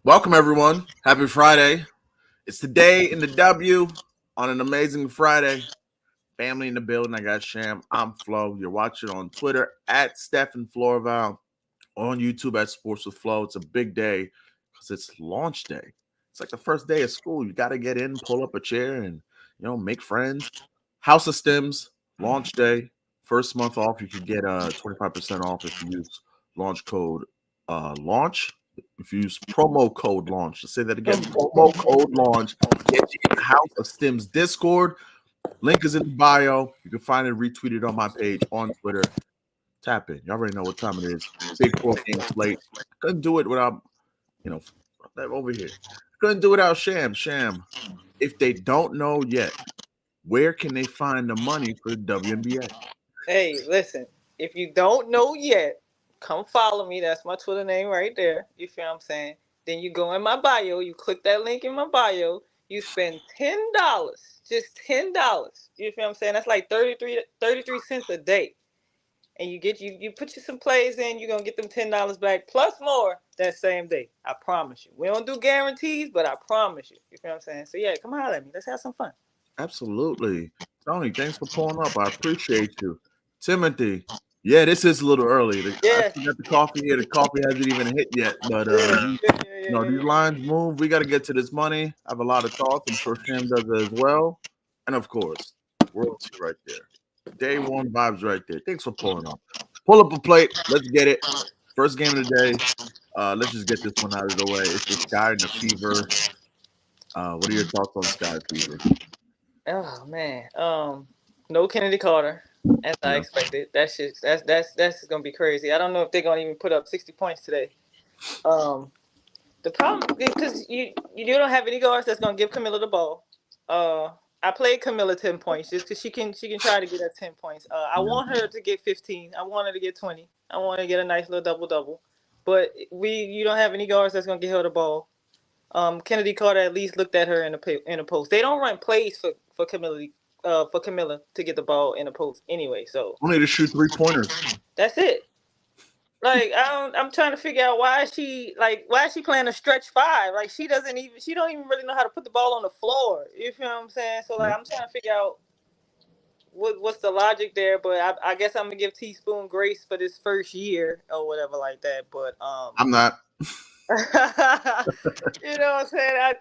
Welcome, everyone. Happy Friday. It's the day in the W on an amazing Friday. Family in the building. I got Sham. I'm Flo. You're watching on Twitter at Stephen Florval, on YouTube at Sports with Flo. It's a big day because it's launch day. It's like the first day of school. You got to get in, pull up a chair, and make friends. House of Stems launch day. First month off. You can get 25% off if you use launch code launch. If you use promo code launch, to say that again, promo code launch, get you in the House of Stems Discord. Link is in the bio. You can find it retweeted on my page on Twitter. Tap in. You already know what time it is. Big 4 game slate. Couldn't do it without, over here. Couldn't do it without Sham. Sham, if they don't know yet, where can they find the money for the WNBA? Hey, listen, if you don't know yet, come follow me. That's my Twitter name right there. You feel what I'm saying? Then you go in my bio, you click that link in my bio, you spend $10, just $10. You feel what I'm saying? That's like 33 cents a day. And you put you some plays in, you're gonna get them $10 back plus more that same day. I promise you. We don't do guarantees, but I promise you. You feel what I'm saying? So yeah, come on at me. Let's have some fun. Absolutely. Tony, thanks for pulling up. I appreciate you. Timothy, yeah, this is a little early. I still got the coffee here. The coffee hasn't even hit yet. But these lines move. We got to get to this money. I have a lot of thoughts. I'm sure Sham does as well. And of course, royalty right there. Day one vibes right there. Thanks for pulling up. Pull up a plate. Let's get it. First game of the day. Let's just get this one out of the way. It's the Sky and the Fever. What are your thoughts on Sky Fever? Oh man, no Kennedy Carter, as I expected. That's gonna be crazy. I don't know if they're gonna even put up 60 points today. The problem because you don't have any guards that's gonna give Camilla the ball. I played Camilla 10 points just because she can try to get her 10 points. I want her to get 15. I want her to get 20. I want her to get a nice little double. But you don't have any guards that's gonna get her the ball. Kennedy Carter at least looked at her in the post. They don't run plays for Camilla to get the ball in the post anyway. So only to shoot 3-pointers. That's it. Like I'm trying to figure out why is she playing a stretch five? Like she don't even really know how to put the ball on the floor. You feel what I'm saying? So I'm trying to figure out what's the logic there. But I guess I'm gonna give Teaspoon grace for this first year or whatever like that. But I'm not. You know what I'm saying?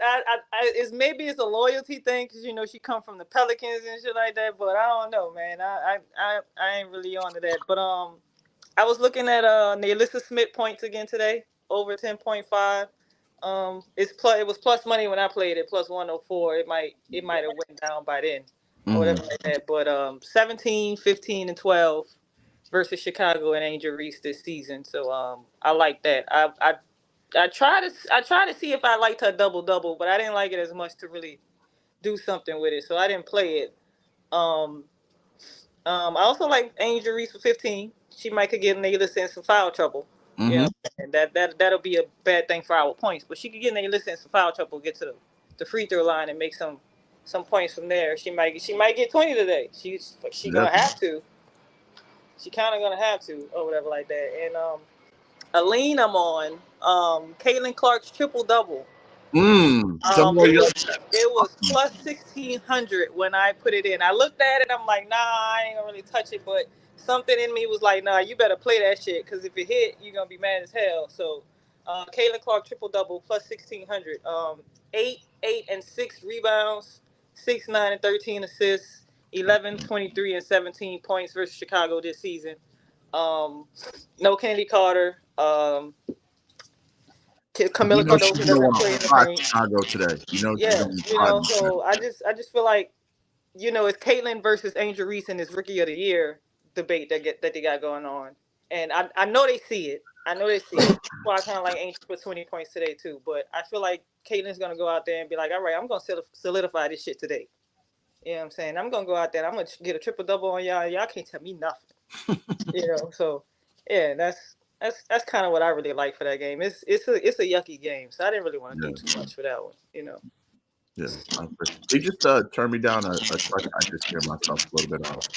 It's a loyalty thing because she come from the Pelicans and shit like that. But I don't know, man. I ain't really onto that. But I was looking at Nailissa Smith points again today, over 10.5. It was plus money when I played it, plus 104. It might have went down by then, or whatever like that. But 17, 15, and 12 versus Chicago and Angel Reese this season. So I like that. I try to see if I liked her double, but I didn't like it as much to really do something with it, so I didn't play it. I also like Angel Reese for 15. She might could get Nailissa in some foul trouble. And that'll be a bad thing for our points. But she could get Nailissa in some foul trouble, get to the free throw line, and make some points from there. She might get 20 today. She gonna have to. She kind of gonna have to, or whatever like that. And Aline, I'm on. Caitlin Clark's triple double. It was plus 1,600 when I put it in. I looked at it. I'm like, nah, I ain't gonna really touch it. But something in me was like, nah, you better play that shit because if it hit, you're gonna be mad as hell. So, Caitlin Clark triple double plus 1,600. 8 and 6 rebounds, 6, 9, and 13 assists, 11, 23, and 17 points versus Chicago this season. No Kennedy Carter. Camilla Cardoso doesn't play in the paint. Chicago today. So I just feel like, it's Caitlin versus Angel Reese in this Rookie of the Year debate that they got going on, and I know they see it. Well, I kind of like Angel for 20 points today too, but I feel like Caitlin's gonna go out there and be like, all right, I'm gonna solidify this shit today. You know what I'm saying? I'm gonna go out there. I'm gonna get a triple double on y'all. Y'all can't tell me nothing. So yeah, that's kind of what I really like for that game. It's a yucky game, so I didn't really want to do too much for that one. Yeah, they just turned me down a second. I just scared myself a little bit off.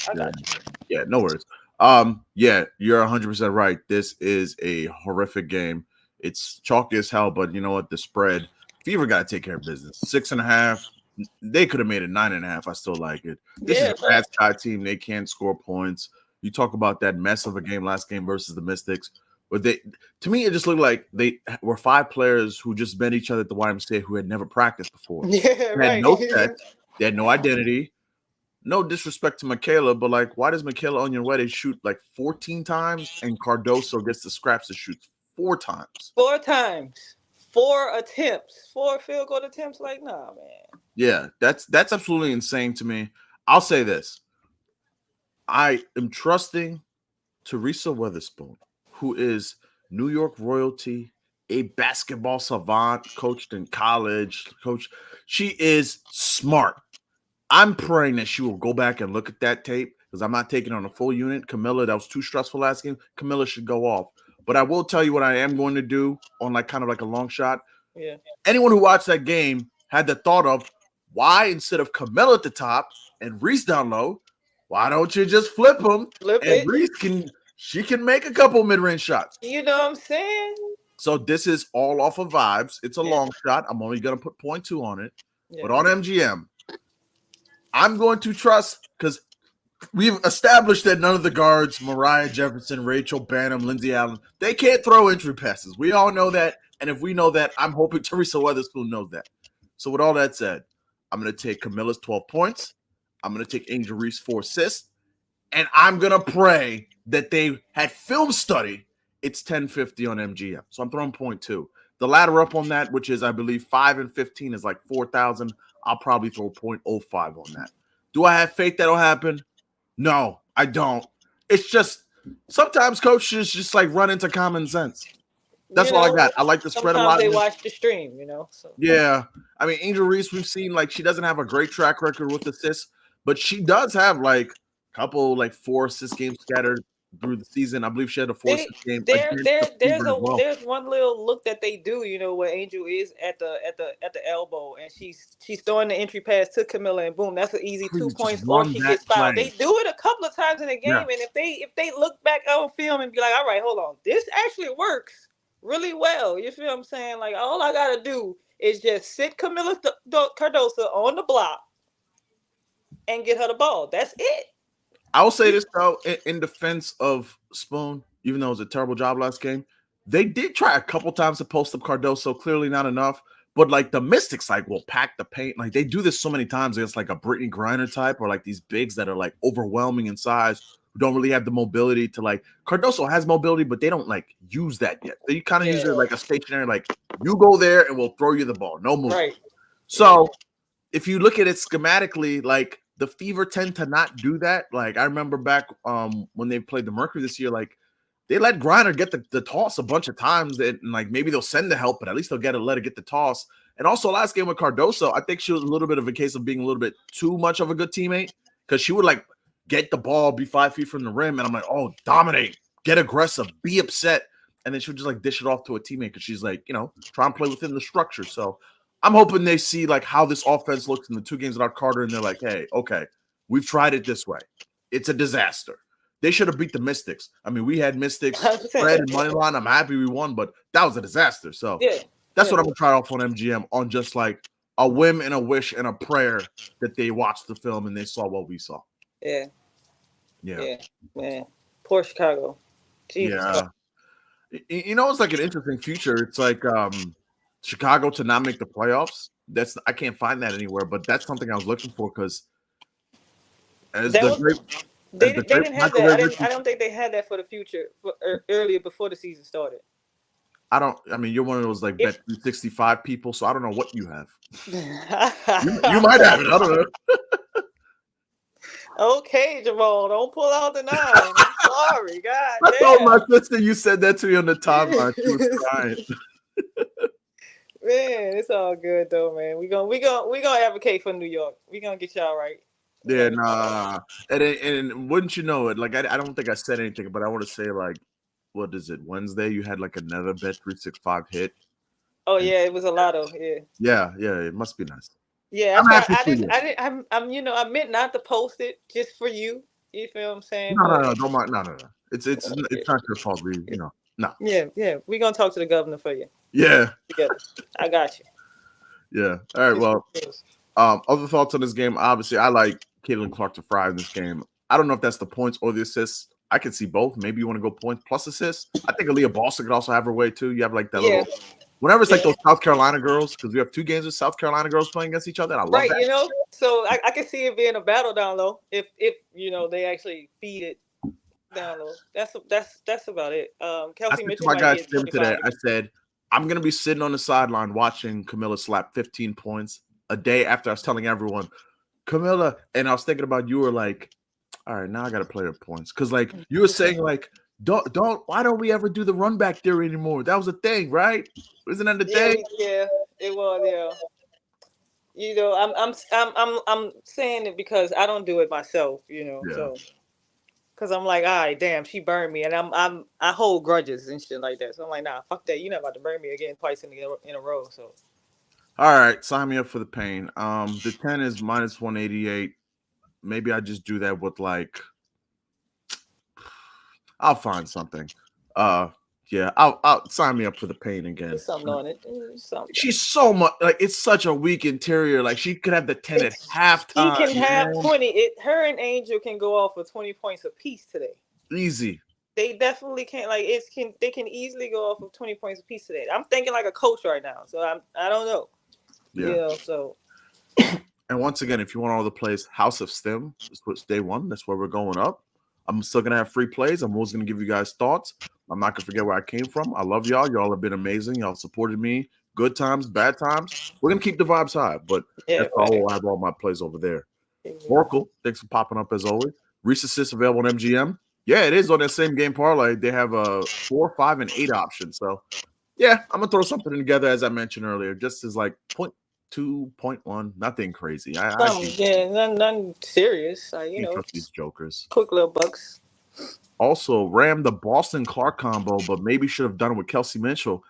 No worries. Yeah, you're 100% right. This is a horrific game. It's chalky as hell, but you know what? The spread, Fever got to take care of business. 6.5. They could have made it 9.5. I still like it. This is a bad Sky team. They can't score points. You talk about that mess of a game last game versus the Mystics. But to me, it just looked like they were 5 players who just met each other at the YMCA who had never practiced before. Yeah, They right. had no sets. They had no identity. No disrespect to Michaela, but like, why does Michaela Wnba shoot like 14 times and Cardoso gets the scraps to shoot 4 times? 4 times. 4 attempts. 4 field goal attempts. Like, nah, man. Yeah, that's absolutely insane to me. I'll say this. I am trusting Teresa Weatherspoon, who is New York royalty, a basketball savant, coached in college, coach. She is smart. I'm praying that she will go back and look at that tape because I'm not taking on a full unit. Camilla, that was too stressful last game. Camilla should go off. But I will tell you what I am going to do on like kind of like a long shot. Yeah. Anyone who watched that game had the thought of why instead of Camilla at the top and Reese down low, why don't you just flip them? Reese can make a couple mid-range shots. You know what I'm saying? So this is all off of vibes. It's a long shot. I'm only going to put 0.2 on it. Yeah. But on MGM, I'm going to trust because we've established that none of the guards, Mariah Jefferson, Rachel Banham, Lindsay Allen, they can't throw entry passes. We all know that. And if we know that, I'm hoping Teresa Weatherspoon knows that. So with all that said, I'm going to take Camilla's 12 points. I'm going to take Angel Reese 4 assists. And I'm going to pray that they had film study. It's 10.50 on MGM. So I'm throwing 0.2. The ladder up on that, which is, I believe, 5 and 15 is like 4,000. I'll probably throw 0.05 on that. Do I have faith that'll happen? No, I don't. It's just sometimes coaches just like run into common sense. That's all I got. I like the spread a lot. Sometimes they watch the stream, you know. So. Yeah. I mean, Angel Reese, we've seen like she doesn't have a great track record with assists, but she does have like a couple like 4 assist games scattered through the season. I believe she had a 4 assist game. There's one little look that they do, you know, where Angel is at the elbow and she's throwing the entry pass to Camilla and boom, that's an easy 2 points or she gets fouled. They do it a couple of times in the game, and if they look back on film and be like, all right, hold on, this actually works really well. You feel what I'm saying? Like all I gotta do is just sit Camilla Cardoso on the block and get her the ball. That's it. I will say this though, in defense of Spoon, even though it was a terrible job last game, they did try a couple times to post up Cardoso. Clearly not enough. But like the Mystics, like will pack the paint. Like they do this so many times. It's like a Brittany Griner type, or like these bigs that are like overwhelming in size, who don't really have the mobility to like. Cardoso has mobility, but they don't like use that yet. They kind of use it like a stationary, like you go there and we'll throw you the ball, no move. Right. So if you look at it schematically, like. The Fever tend to not do that. Like I remember back when they played the Mercury this year, like they let Griner get the toss a bunch of times, and like maybe they'll send the help, but at least they'll let her get the toss. And also last game with Cardoso, I think she was a little bit of a case of being a little bit too much of a good teammate because she would like get the ball, be 5 feet from the rim, and I'm like, oh, dominate, get aggressive, be upset, and then she would just like dish it off to a teammate because she's like, you know, trying to play within the structure. So. I'm hoping they see like how this offense looks in the 2 games without Carter, and they're like, hey, okay, we've tried it this way. It's a disaster. They should have beat the Mystics. I mean, we had Mystics spread and money line. I'm happy we won, but that was a disaster. So that's what I'm going to try off on MGM on just like a whim and a wish and a prayer that they watched the film and they saw what we saw. Yeah. Man. Poor Chicago. Jesus. Yeah. You know, it's like an interesting future. It's like Chicago to not make the playoffs. I can't find that anywhere, but that's something I was looking for because they didn't have that. I don't think they had that for the future earlier before the season started. I mean, you're one of those like bet 365 people, so I don't know what you have. you might have it. I don't know. Okay, Jamal, don't pull out the 9. I'm sorry, God. I told my sister you said that to me on the timeline. She was crying. Man, it's all good though, man. We gonna advocate for New York. We gonna get y'all right. Yeah, nah. And wouldn't you know it? Like I don't think I said anything, but I want to say like, what is it? Wednesday you had like another bet 365 hit. Oh yeah, it was a lot of Yeah. It must be nice. Yeah, I meant not to post it just for you. You feel what I'm saying? No, don't mind. No. It's not your fault, you know. No. Yeah. We're gonna talk to the governor for you Yeah. together. I got you. Yeah. All right. Well, other thoughts on this game? Obviously, I like Caitlin Clark to fry in this game. I don't know if that's the points or the assists. I can see both. Maybe you want to go points plus assists. I think Aaliyah Boston could also have her way too. You have like that little. Whenever it's like those South Carolina girls, because we have 2 games with South Carolina girls playing against each other, and I love that. You know, so I can see it being a battle down low if you know they actually feed it down low. That's about it. I Kelsey said to Mitchell my might guy get Tim 25. today, I said, I'm going to be sitting on the sideline watching Camilla slap 15 points a day after I was telling everyone, Camilla, and I was thinking about you were like, all right, now I got to play her points. Because, like, you were saying, like, why don't we ever do the run back theory anymore? That was a thing, right? Isn't that the thing? Yeah, it was. Yeah, you know, I'm saying it because I don't do it myself. You know, Yeah. so because I'm like, all right, damn, she burned me, and I hold grudges and shit like that. So I'm like, nah, fuck that. You're not about to burn me again twice in a row. So. All right, sign me up for the pain. The 10 is minus 188. Maybe I just do that with like I'll find something. Yeah, I'll sign me up for the pain again. There's something on it. Something. She's so much like it's such a weak interior. Like she could have the 10 at halftime. She can have 20. Her and Angel can go off for 20 points apiece today. Easy. They definitely can't. Like they can easily go off of 20 points apiece today. I'm thinking like a coach right now, so I don't know. Yeah. So. And once again, if you want all the plays, House of Stem is what's day 1. That's where we're going up. I'm still gonna have free plays. I'm always gonna give you guys thoughts. I'm not gonna forget where I came from. I love y'all. Y'all have been amazing. Y'all supported me. Good times, bad times. We're gonna keep the vibes high, but that's why I'll have all my plays over there. Oracle, thanks for popping up as always. Reese assist available on MGM. Yeah, it is on that same game parlay. They have a 4, 5, and 8 option. So yeah, I'm gonna throw something together as I mentioned earlier, just as like 0.2, 0.1, nothing crazy. Nothing serious. You know, these jokers. Quick little bucks. Also, ram the Boston Clark combo, but maybe should have done it with Kelsey Mitchell.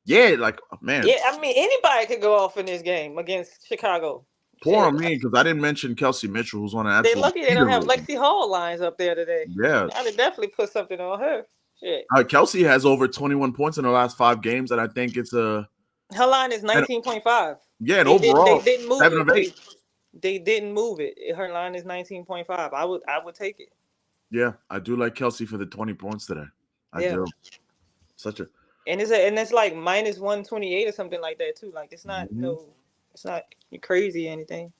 Yeah, like man. Yeah, I mean anybody could go off in this game against Chicago. Poor on me because I didn't mention Kelsey Mitchell, who's on an absolute. They're lucky they don't have Lexi Hall lines up there today. Yeah, I would definitely put something on her. Shit. Kelsey has over 21 points in the last 5 games, and I think it's a. Her line is 19.5. Yeah, and overall, they didn't move 7 of 8. They didn't move it. Her line is 19.5. I would take it. Yeah, I do like Kelsey for the 20 points today. I do. Such a. And it's like minus 128 or something like that too. Like it's not it's not crazy or anything.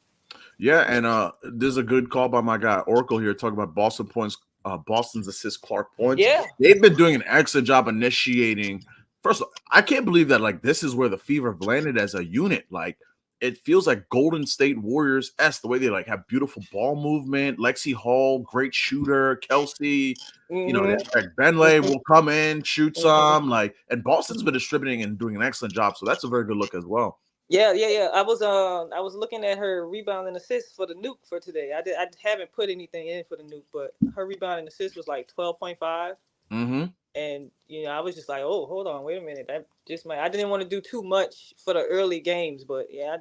Yeah, and there's a good call by my guy Oracle here talking about Boston points, Boston's assist Clark points. Yeah, they've been doing an excellent job initiating. First of all, I can't believe that like this is where the Fever have landed as a unit. Like it feels like Golden State Warriors-esque the way they like have beautiful ball movement. Lexi Hall, great shooter. Kelsey, you know, like Benley will come in, shoot some. Like, and Boston's been distributing and doing an excellent job. So that's a very good look as well. Yeah. I was looking at her rebound and assist for the Nuke for today. I haven't put anything in for the Nuke, but her rebound and assist was like 12.5. Mm-hmm. And you know, I was just like, oh, hold on, wait a minute. I didn't want to do too much for the early games, but yeah,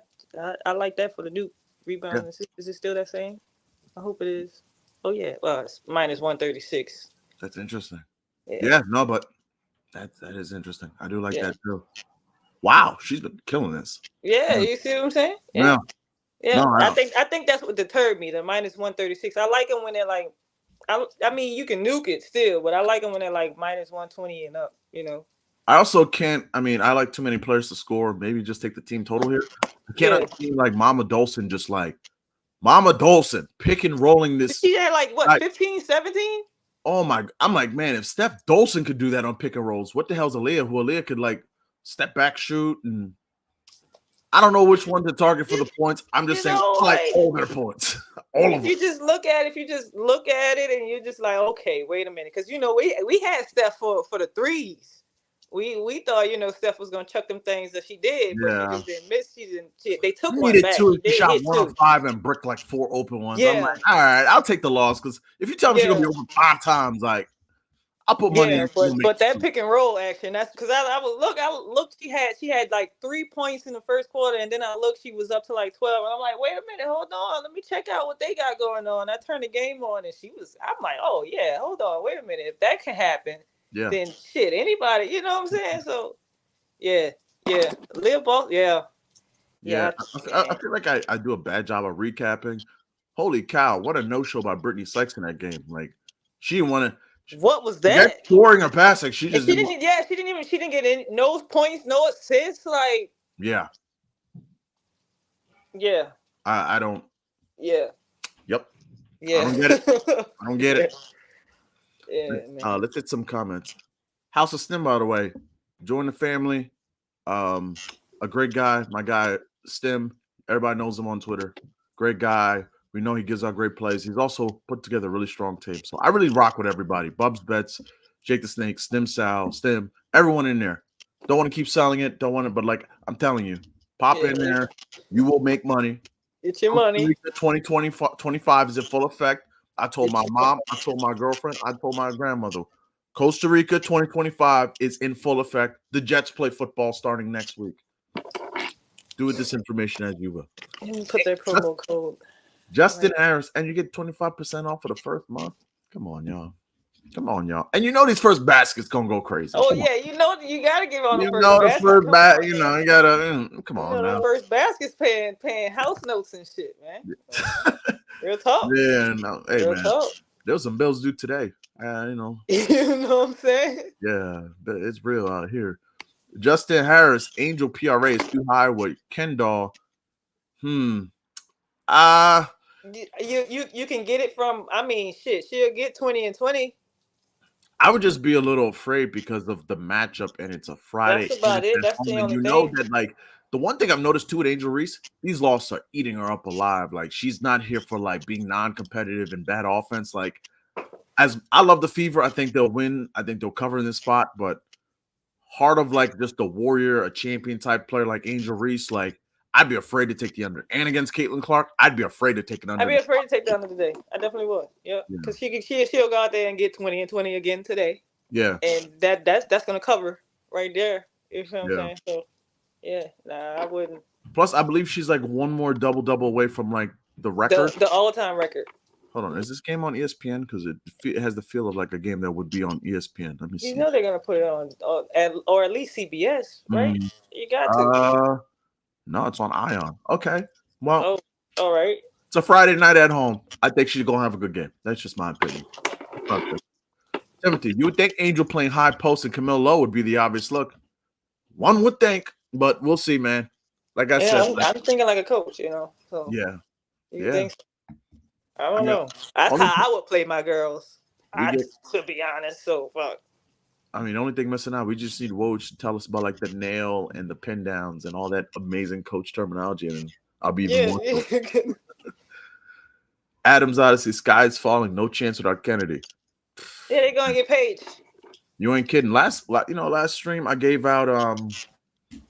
I like that for the Nuke rebound and assist. Is it still that same? I hope it is. Oh yeah, well, it's minus 136. That's interesting. Yeah, no, but that is interesting. I do like that too. Wow, she's been killing this. Yeah, you see what I'm saying? Yeah. No, I think that's what deterred me. The minus 136. I like them when they're like, I mean, you can nuke it still, but I like them when they're like minus 120 and up. You know. I also can't. I mean, I like too many players to score. Maybe just take the team total here. I can't understand like Mama Dolson just like Mama Dolson pick and rolling this. She had like what 15, 17? Oh my! I'm like, man, if Steph Dolson could do that on pick and rolls, what the hell's Aaliyah? Who Aaliyah could like step back shoot and I don't know which one to target for the points. I'm just saying, like all their points, all of them. If you just look at it, and you're just like, okay, wait a minute, because you know we had Steph for the threes. We thought Steph was gonna chuck them things that she did, but she just didn't miss. They took one back. She shot 1 of 5 and bricked like 4 open ones. Yeah. I'm like, all right, I'll take the loss because if you tell me she's gonna be open 5 times, like I'll put money. Yeah, but that pick and roll action, that's because I looked. She had like 3 points in the first quarter, and then I looked, she was up to like 12, and I'm like, wait a minute, hold on, let me check out what they got going on. I turned the game on, and I'm like, oh yeah, hold on, wait a minute, if that can happen. Yeah. then shit, anybody, you know what I'm saying? So yeah, live ball, yeah, Yeah. I man. feel like I do a bad job of recapping. Holy cow, what a no-show by Brittany Sykes in that game. Like, she didn't want to What was forget that? scoring or passing. She And just didn't. she didn't get any no points, no assists. Like, Yeah. yeah, I don't. yeah, Yep. I yeah, don't get it. I don't get yeah, it. yeah, man. Let's hit some comments. House of Stim, by the way, join the family. A great guy, my guy Stim. Everybody knows him on Twitter. Great guy. We know he gives out great plays. He's also put together a really strong team. So I really rock with everybody. Bubs Bets, Jake the Snake, Stim Sal, Stim, everyone in there. Don't want to keep selling it. Don't want to, but like I'm telling you, pop Yeah, in there. You will make money. get your Costa money. Rica 2025 is in full effect. I told Get my your mom, I told my girlfriend, I told my grandmother. Costa Rica 2025 is in full effect. The Jets play football starting next week. Do with this information as you will. Let me put that promo code. Justin Right. Harris, and you get 25% off for the first month. Come on, y'all. Come on, y'all. And you know these first baskets gonna go crazy. Oh Come on. yeah, you know you gotta give on the You first know the basket. first Come bat, on, you man. know, you gotta come You on know the now. first basket's paying house notes and shit, man. Real talk. Yeah, no. Hey Real man. talk. There was some bills due today. You know, You know what I'm saying? yeah, but it's real out here. Justin Harris, Angel PRA is too high with Kendall. Uh You can get it from. I mean, shit. She'll get 20 and 20. I would just be a little afraid because of the matchup and it's a Friday That's and about it's it. at That's home. the And only you know thing. that like the one thing I've noticed too with Angel Reese, these losses are eating her up alive. Like she's not here for like being non-competitive and bad offense. Like as I love the Fever, I think they'll win. I think they'll cover in this spot, but heart of like just a warrior, a champion type player like Angel Reese, like I'd be afraid to take the under. And against Caitlin Clark, I'd be afraid to take an I'd under. be afraid to take down today. I definitely would. Yeah, Yeah. because she'll go out there and get 20 and 20 again today, Yeah. and that's gonna cover right there. You know what I'm Yeah. saying? So yeah, nah, I wouldn't. Plus, I believe she's like one more double away from like the record. The all time record. Hold on, is this game on ESPN? Because it has the feel of like a game that would be on ESPN. Let me You see. know they're gonna put it on, or at least CBS, right? Mm, You got to. no, it's on Ion. Okay, well, Oh, all right. it's a Friday night at home. I think she's gonna have a good game. That's just my opinion. Okay. Timothy, you would think Angel playing high post and Camille Lowe would be the obvious look. One would think, but we'll see, man. Like I Yeah, said, like, I'm thinking like a coach, you know. So yeah, you yeah, think? I don't yeah. know. That's Only how I would play my girls. we get. To be honest. So fuck. I mean, the only thing missing out, we just need Woj to tell us about like the nail and the pin downs and all that amazing coach terminology, and I'll be even Yeah. more. Adams Odyssey, sky's falling, no chance without Kennedy. Yeah, they're gonna get paid. You ain't kidding. Last stream I gave out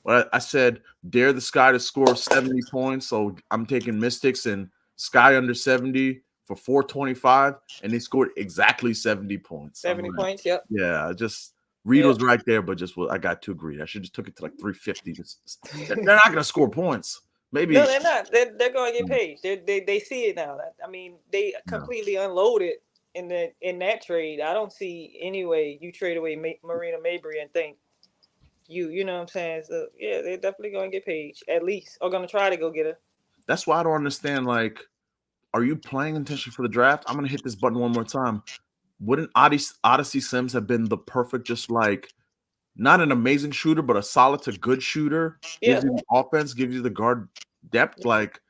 I said dare the Sky to score 70 points. So I'm taking Mystics and Sky under 70 for 425, and they scored exactly 70 points. 70 points. Yep. Yeah, just Reed was right there, but I got too greedy. I should just took it to like 350. They're not going to score points. Maybe No, they're not. They're going to get paid. They see it now. I mean, they completely unloaded in that trade. I don't see any way you trade away Marina Mabry and think you know what I'm saying. So yeah, they're definitely going to get paid at least, or going to try to go get her. That's why I don't understand. Like, are you playing intention for the draft? I'm going to hit this button one more time. Wouldn't Odyssey Sims have been the perfect, just like not an amazing shooter, but a solid to good shooter? Gives you the offense, gives you the guard depth. Like,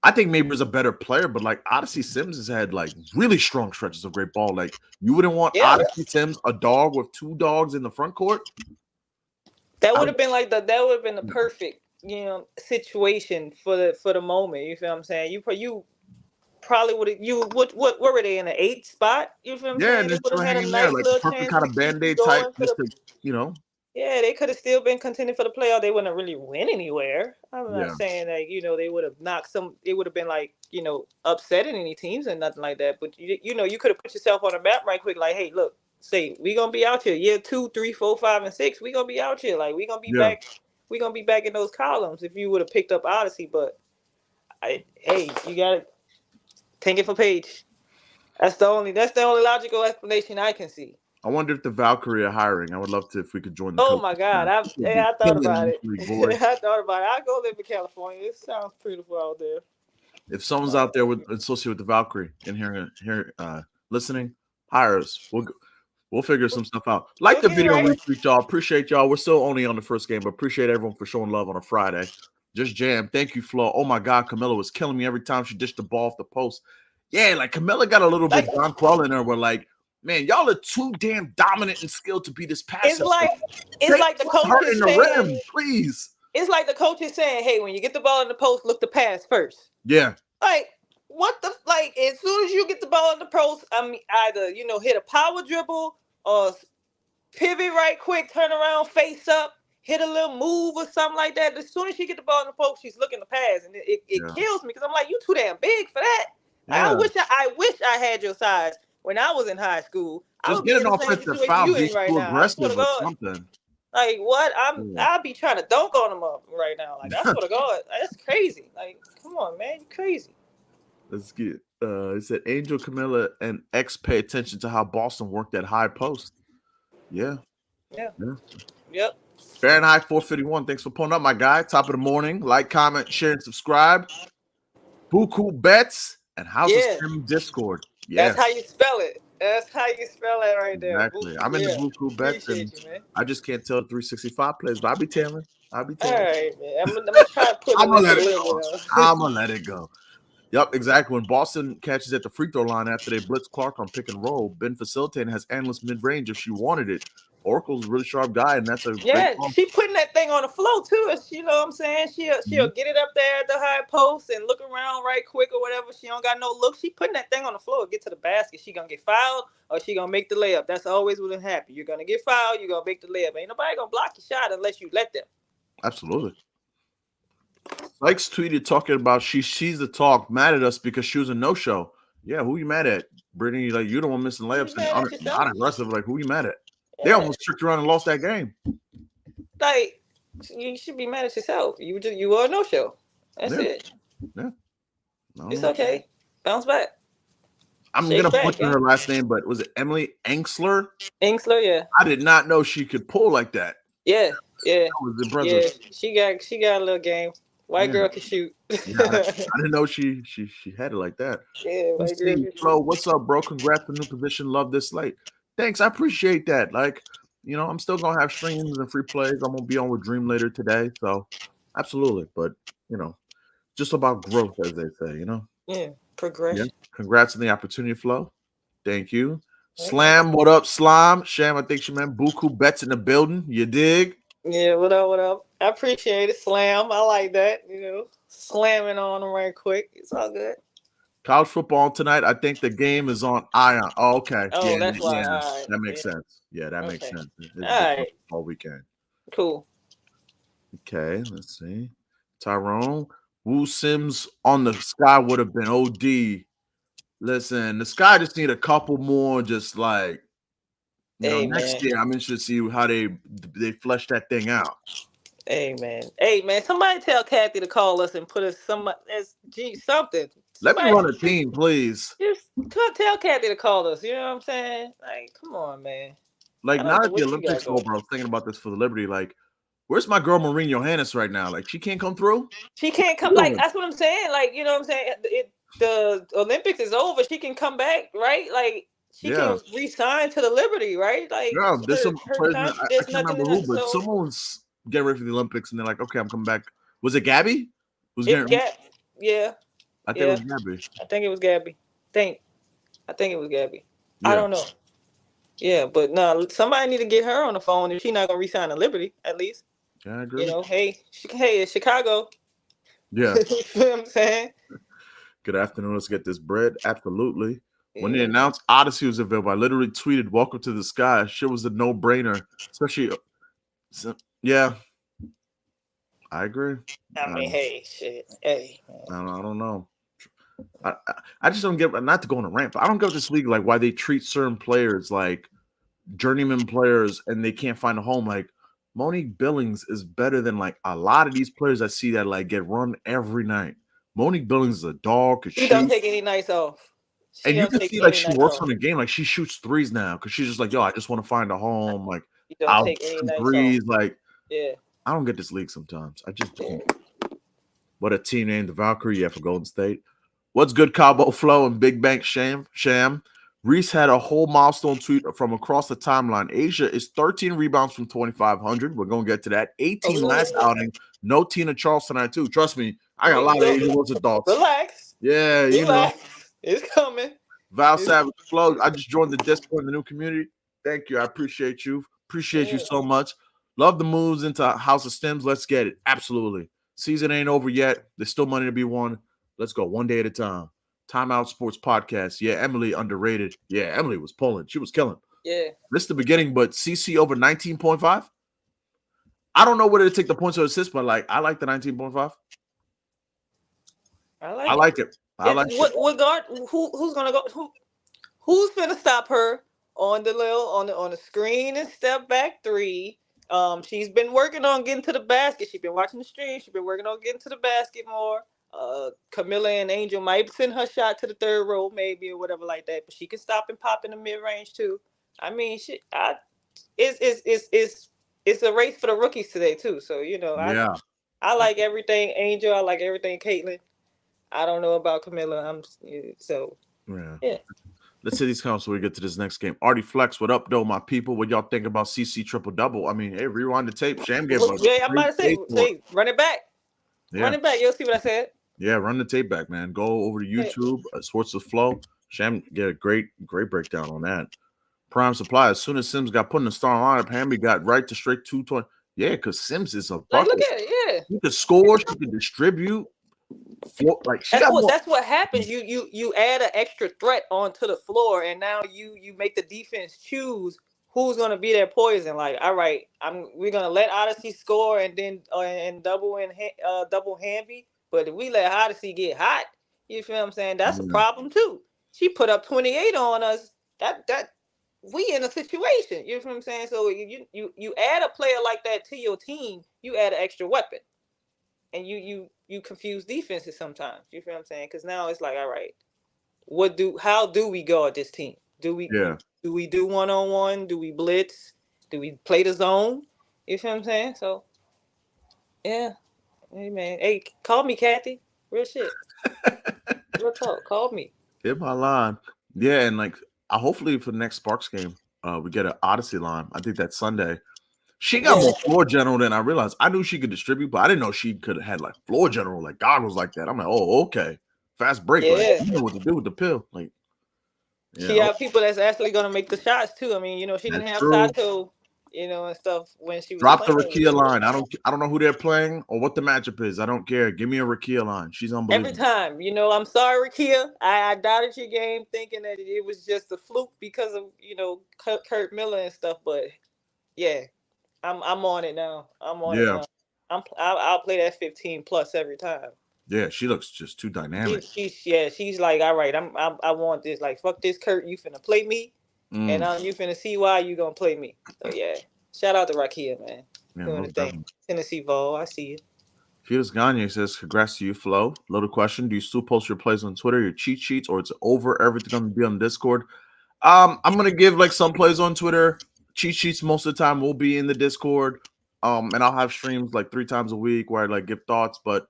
I think Mabry's a better player, but like Odyssey Sims has had like really strong stretches of great ball. Like, you wouldn't want Odyssey Sims, a dog with two dogs in the front court. That would have been the perfect, situation for the moment. You feel what I'm saying? You probably would have what were they in the 8th spot? You feel what I'm saying? They would have had a nice like little perfect chance kind to of keep Band-Aid going type, for just the. to. Yeah, they could have still been contending for the playoff. They wouldn't really win anywhere. I'm not saying that they would have knocked some. It would have been like upsetting any teams and nothing like that. But you could have put yourself on the map right quick. Like, hey, look, say we gonna be out here year 2, 3, 4, 5, and 6. We gonna be out here. Like we gonna be back. We gonna be back in those columns if you would have picked up Odyssey. But you gotta take it for Paige. That's the only logical explanation I can see. I wonder if the Valkyrie are hiring. I would love to if we could join the Oh coach. my God, I thought about it. I thought about it. I go live in California. It sounds beautiful out there. If someone's out there associated with the Valkyrie and here listening, hire us. We'll figure some stuff out. Like the video, retweet y'all. Appreciate y'all. We're still only on the first game, but appreciate everyone for showing love on a Friday. Just jam. Thank you, Flo. Oh my God, Camilla was killing me every time she dished the ball off the post. Yeah, like Camilla got a little bit Don Quell in her. We're like, man, y'all are too damn dominant and skilled to be this passive. It's like the coach is saying, please. It's like the coach is saying, hey, when you get the ball in the post, look to pass first. Yeah. Like, what the, like, as soon as you get the ball in the post, I mean, either, hit a power dribble or pivot right quick, turn around, face up, hit a little move or something like that. As soon as she get the ball in the post, she's looking to pass. And it kills me because I'm like, you too damn big for that. Yeah. I wish I had your size when I was in high school. Just get an offensive foul, be too aggressive or something. Like what? I'll be trying to dunk on them up right now. Like I swear to God, that's crazy. Like, come on, man, you crazy. Let's get. It said Angel, Camilla, and X pay attention to how Boston worked that high post. Yeah. Yep. Fahrenheit 451. Thanks for pulling up, my guy. Top of the morning. Like, comment, share, and subscribe. Buku Bets and House of Slim Discord. Yeah. That's how you spell it. That's how you spell it right there. Exactly. I'm in the Buku Bets, and I just can't tell the 365 plays, but I'll be telling. All right, man. I'm gonna try to put I'm gonna let it go. Yep, exactly. When Boston catches at the free throw line after they blitz Clark on pick and roll, Ben facilitating has endless mid-range if she wanted it. Oracle's a really sharp guy, and that's a great she putting that thing on the floor too. You know what I'm saying? She'll get it up there at the high post and look around right quick or whatever. She don't got no look. She putting that thing on the floor. Get to the basket. She gonna get fouled or she gonna make the layup. That's always what'll happen. You're gonna get fouled. You're gonna make the layup. Ain't nobody gonna block your shot unless you let them. Absolutely. Sykes tweeted talking about she's the talk, mad at us because she was a no-show. Yeah, who you mad at? Brittany, like, you're the one missing layups and not aggressive. Like, who you mad at? Yeah. They almost tricked around and lost that game. Like, you should be mad at yourself. You are a no-show. That's it. Yeah. It's okay. Bounce back. I'm going to butcher her last name, but was it Emily Enxler? Enxler, yeah. I did not know she could pull like that. Yeah. That was impressive. Yeah, she got a little game. White girl can shoot. I didn't know she had it like that. Yeah, Flo, what's up, bro? Congrats on the new position. Love this slate. Thanks, I appreciate that. Like, I'm still gonna have streams and free plays. I'm gonna be on with Dream later today, so absolutely. But just about growth, as they say. Yeah, progression. Yeah. Congrats on the opportunity, Flo. Thank you. Slam, what up, Slime? Sham, I think she meant Buku Bets in the building. You dig? Yeah, what up? I appreciate it. Slam. I like that. Slamming on them right quick. It's all good. College football tonight. I think the game is on Ion. Oh, okay. Oh, that's why. Yeah, that makes sense. Yeah, that makes sense. All right. All weekend. Cool. Okay, let's see. Tyrone. Woo Sims on the Sky would have been OD. Listen, the Sky just need a couple more just like next year. I'm interested to see how they flesh that thing out. Hey man, somebody tell Kathy to call us and put us something. Let me run a team, please. Just tell Kathy to call us. You know what I'm saying? Like, come on, man. Like, now that the Olympics over, I was thinking about this for the Liberty. Like, where's my girl Maureen Johannes right now? Like, she can't come through? She can't come. Like, that's what I'm saying. Like, you know what I'm saying? The Olympics is over. She can come back, right? Like, she can re-sign to the Liberty, right? Like, there's some players, I can't remember who, but someone's getting ready for the Olympics, and they're like, okay, I'm coming back. Was it Gabby? Yeah. I think it was Gabby. I think it was Gabby. I think it was Gabby. Yeah. I don't know. Yeah, but no, somebody need to get her on the phone if she's not gonna re-sign to Liberty, at least. Yeah, I agree. Hey, it's Chicago. Yeah. You know what I'm saying? Good afternoon. Let's get this bread. Absolutely. When they announced Odyssey was available, I literally tweeted, "Welcome to the Sky." Shit was a no-brainer, especially. Yeah, I agree. I mean, hey, shit. Hey, man. I don't know. I just don't get, not to go on a rant, but I don't get this league like why they treat certain players like journeyman players and they can't find a home. Like Monique Billings is better than like a lot of these players I see that like get run every night. Monique Billings is a dog. She don't take any nights off. She And you don't can take see like any she nights works off. on the game. Like she shoots threes now because she's just like, yo, I just want to find a home. Like She don't I'll take any shoot nights off. threes. Like Yeah. I don't get this league sometimes. I just Yeah. don't. What a team name, the Valkyrie, yeah, for Golden State. What's good, Cabo Flow and Big Bank Sham? Reese had a whole milestone tweet from across the timeline. Asia is 13 rebounds from 2,500. We're going to get to that. 18 last outing. No Tina Charles tonight, too. Trust me, I got a lot of Asia Wilson thoughts. Relax. Yeah, you know. It's coming. Val Savage Flow. I just joined the Discord in the new community. Thank you. I appreciate you. Appreciate you so much. Love the moves into House of Stems. Let's get it. Absolutely. Season ain't over yet. There's still money to be won. Let's go one day at a time. Timeout Sports Podcast. Yeah, Emily underrated. Yeah, Emily was pulling. She was killing. Yeah. Missed the beginning, but CC over 19.5. I don't know whether to take the points or assists, but like I like the 19.5. I like it. I like it. What guard? Who's gonna go? Who's gonna stop her on the screen and step back three? She's been working on getting to the basket. She's been watching the stream. She's been working on getting to the basket more. Camilla and Angel might send her shot to the third row, maybe or whatever like that. But she can stop and pop in the mid range too. I mean, it's a race for the rookies today too. So I like everything Angel. I like everything Caitlin. I don't know about Camilla. Yeah. Let's see these comments so we get to this next game. Artie Flex, what up, though, my people? What y'all think about CC triple double? I mean, hey, rewind the tape. Sham gave us. Yeah, I'm about to say, run it back. Yeah. Run it back. You'll see what I said. Yeah, run the tape back, man. Go over to YouTube, Sports of Flow. Sham get a great breakdown on that. Prime Supply. As soon as Sims got put in the starting lineup, Hamby got right to straight 220. Yeah, because Sims is a bucket. Look at it. Yeah, she could score. She could distribute. Like that's what happens. You add an extra threat onto the floor, and now you make the defense choose who's gonna be their poison. Like, all right, we're gonna let Odyssey score and then double Hamby. But if we let Odyssey get hot, you feel what I'm saying? That's a problem too. She put up 28 on us. That we in a situation. You feel what I'm saying? So you add a player like that to your team, you add an extra weapon, and you confuse defenses sometimes. You feel what I'm saying? Because now it's like, all right, how do we guard this team? Do we do one-on-one? Do we blitz? Do we play the zone? You feel what I'm saying? So yeah. Hey man. Hey, call me Kathy. Real shit. Real talk. Call me. Hit my line. Yeah, and like hopefully for the next Sparks game, we get an Odyssey line. I think that's Sunday. She got more floor general than I realized. I knew she could distribute, but I didn't know she could have had like floor general, like goggles like that. I'm like, oh, okay. Fast break. Yeah. Like, you know what to do with the pill. Like, she have people that's actually gonna make the shots too. I mean, she didn't have Sato, and stuff when she was drop the Rakia line. I don't know who they're playing or what the matchup is. I don't care. Give me a Rakia line. She's unbelievable. Every time, I'm sorry, Rakia. I doubted your game, thinking that it was just a fluke because of Kurt Miller and stuff. But yeah, I'm on it now. I'm on it now. I'll play that 15 plus every time. Yeah, she looks just too dynamic. She's like, all right, I want this. Like, fuck this, Kurt. You finna play me, and you finna see why you gonna play me. So yeah, shout out to Rakia, man. Doing the thing. Tennessee Vol, I see you. Felix Gagne says, congrats to you, Flo. Loaded question. Do you still post your plays on Twitter, your cheat sheets, or it's over? Everything going to be on Discord? I'm going to give like some plays on Twitter. Cheat sheets most of the time will be in the Discord. And I'll have streams like 3 times a week where I like give thoughts. But,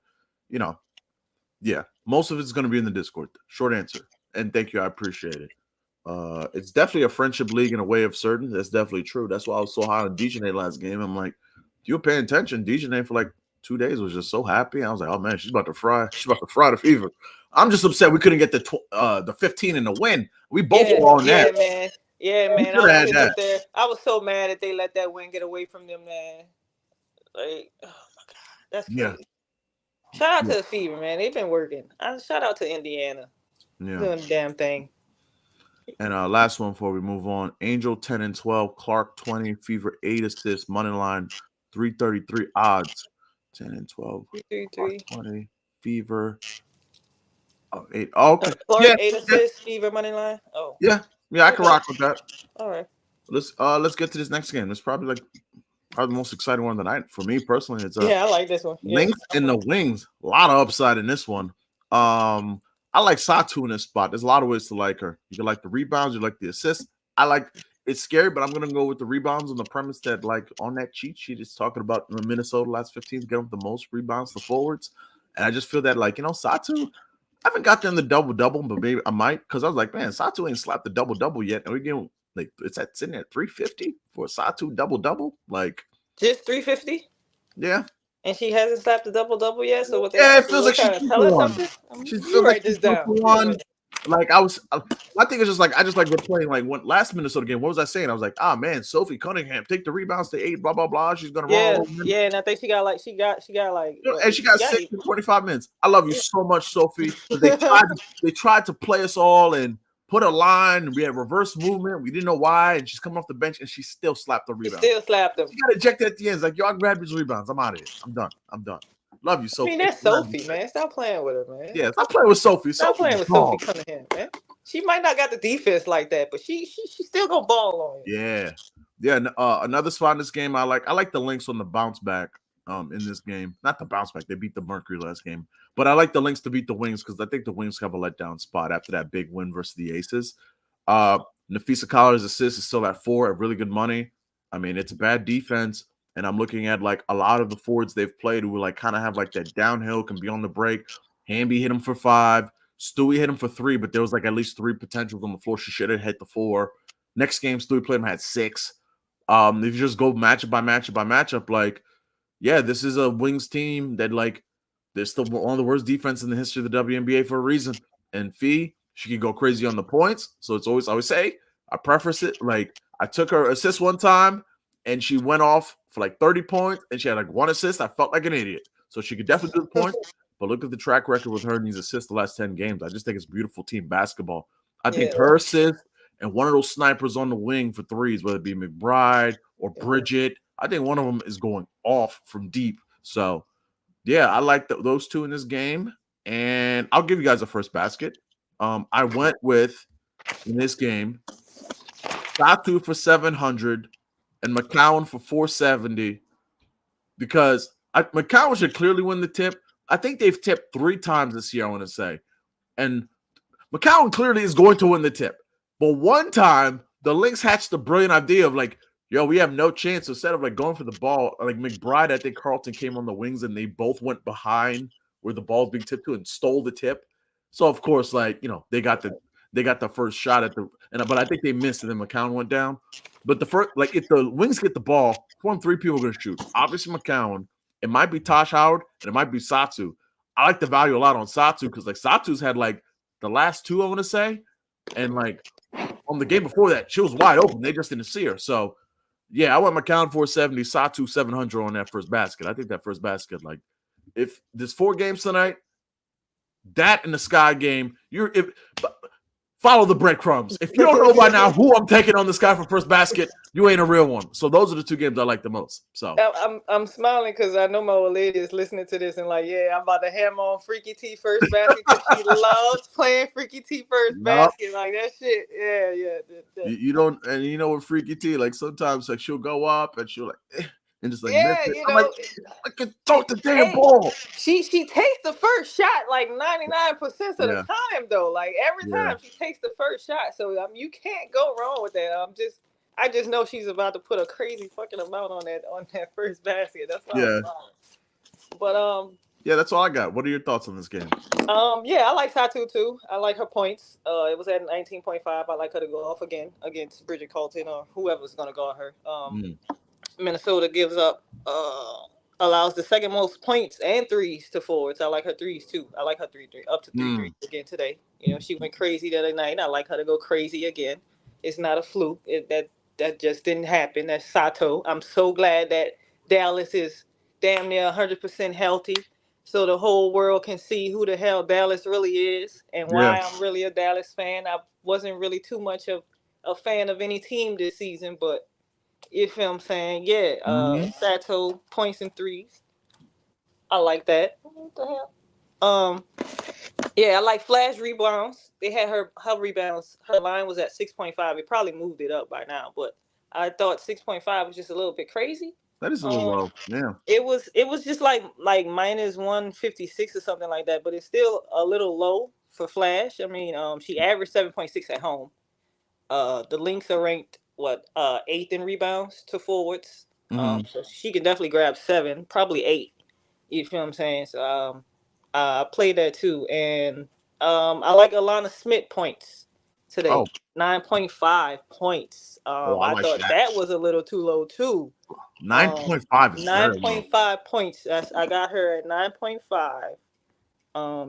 yeah, most of it's going to be in the Discord. Short answer. And thank you. I appreciate it. It's definitely a friendship league in a way of certain. That's definitely true. That's why I was so high on DJ last game. I'm like, you were paying attention. DJ for like 2 days was just so happy. I was like, oh man, she's about to fry. She's about to fry the fever. I'm just upset we couldn't get the 15 in the win. We both were on that. Man. Yeah, man. I was so mad that they let that win get away from them, man. Like, oh my god, that's crazy. Yeah. Shout out to the Fever, man. They've been working. Shout out to Indiana. Yeah. Doing the damn thing. And last one before we move on. Angel 10 and 12, Clark 20, Fever 8 assists, money line 333 odds. 10 and 12. 20, Fever. 8. Oh, okay. Clark, 8 assists, Fever money line. Oh. Yeah, I can rock with that. All right. Let's get to this next game. It's probably the most exciting one of the night for me personally. It's I like this one. Lynx in the wings. A lot of upside in this one. I like Satu in this spot. There's a lot of ways to like her. You can like the rebounds, you like the assists. I like it's scary, but I'm gonna go with the rebounds on the premise that like on that cheat sheet it's talking about the Minnesota last 15 get them the most rebounds to forwards. And I just feel that like, Satu, I haven't got them the double-double, but maybe I might because I was like, man, Satu ain't slapped the double-double yet. And we're getting like it's sitting at 350 for a Satu double-double. Like just 350. Yeah. And she hasn't slapped a double yet. So what Yeah, it feels like she's trying to 2 tell for us 1. something? She You feels like write she's this 2 down. for 1. Like I think it's just like I just like replaying like when last Minnesota game. What was I saying? I was like, man, Sophie Cunningham, take the rebounds to 8, blah blah blah. She's gonna run. Yeah, and I think she got like And she got 6 in 25 minutes. I love you so much, Sophie. But they tried to play us all and put a line, and we had reverse movement. We didn't know why, and she's coming off the bench, and she still slapped the rebound. Still slapped them. She got ejected at the end. It's like, yo, I grabbed these rebounds. I'm out of here. I'm done. Love you, Sophie. I mean, that's Sophie, man. Stop playing with her, man. Yeah, stop playing with Sophie. Stop playing with Sophie Cunningham, man. She might not got the defense like that, but she still gonna ball on you. Yeah. Another spot in this game I like the Lynx on the bounce back in this game. Not the bounce back. They beat the Mercury last game. But I like the Lynx to beat the Wings because I think the Wings have a letdown spot after that big win versus the Aces. Nafisa Collar's assist is still at 4 at really good money. I mean, it's a bad defense. And I'm looking at like a lot of the forwards they've played who like kind of have like that downhill, can be on the break. Hamby hit him for 5. Stewie hit him for 3, but there was like at least 3 potentials on the floor. She should have hit the 4. Next game, Stewie played him had 6. If you just go matchup by matchup, like, yeah, this is a Wings team that like they're still one of the worst defense in the history of the WNBA for a reason. And Fee, she can go crazy on the points. So it's I always say, I preface it. Like I took her assist one time and she went off for like 30 points and she had like 1 assist. I felt like an idiot. So she could definitely do the points. But look at the track record with her and these assists the last 10 games. I just think it's beautiful team basketball. I think her assist and one of those snipers on the wing for threes, whether it be McBride or Bridget, I think one of them is going off from deep. So, yeah, I like those two in this game. And I'll give you guys a first basket. I went with, in this game, Satu for 700 and McCowan for 470 because McCowan should clearly win the tip. I think they've tipped 3 times this year, I want to say. And McCowan clearly is going to win the tip. But one time, the Lynx hatched a brilliant idea of like, yo, we have no chance. So instead of like going for the ball, like McBride, I think Carlton came on the wings and they both went behind where the ball's being tipped to and stole the tip. So of course, like, they got the first shot at but I think they missed and then McCowan went down. But the first, like, if the Wings get the ball, 3 people are going to shoot. Obviously McCowan. It might be Tosh Howard and it might be Satu. I like the value a lot on Satu because like Satu's had like the last 2, I want to say, and like on the game before that, she was wide open. They just didn't see her. So yeah, I went McCown 470, Satu 700 on that first basket. I think that first basket, like, if there's 4 games tonight, that in the Sky game, follow the breadcrumbs. If you don't know by now who I'm taking on the Sky for first basket, you ain't a real one. So those are the 2 games I like the most. So I'm smiling because I know my old lady is listening to this and like, yeah, I'm about to hammer on Freaky T first basket because she loves playing Freaky T first basket. Like that shit. Yeah. You don't, and you know what Freaky T, like sometimes like she'll go up and she'll like and just like I'm like, I can talk the damn ball. She takes the first shot like 99% of the time though. Like every time she takes the first shot. So you can't go wrong with that. I just know she's about to put a crazy fucking amount on that first basket. That's why I'm smiling. But yeah, that's all I got. What are your thoughts on this game? I like Satu too. I like her points. It was at 19.5. I like her to go off again against Bridget Colton or whoever's gonna guard her. Minnesota gives up, allows the second most points and threes to forwards. I like her threes too. I like her 3 up to 3 threes again today. She went crazy the other night. I like her to go crazy again. It's not a fluke. That just didn't happen. That's Sato. I'm so glad that Dallas is damn near 100% healthy, so the whole world can see who the hell Dallas really is and why I'm really a Dallas fan. I wasn't really too much of a fan of any team this season, but you feel what I'm saying? Yeah. Sato points and threes. I like that. What the hell? Yeah, I like flash rebounds. They had her rebounds. Her line was at 6.5. It probably moved it up by now, but I thought 6.5 was just a little bit crazy. That is a little low. Yeah. It was just like minus 156 or something like that, but it's still a little low for Flash. I mean, she averaged 7.6 at home. The Lynx are ranked eighth in rebounds to forwards. Mm-hmm. So she can definitely grab 7, probably 8. You feel what I'm saying? So I played that too, and I like Alana Smith points today. Oh, 9.5 points. I I like thought that. that was a little too low too. 9.5 is Nine very low. point five points. I got her at 9.5.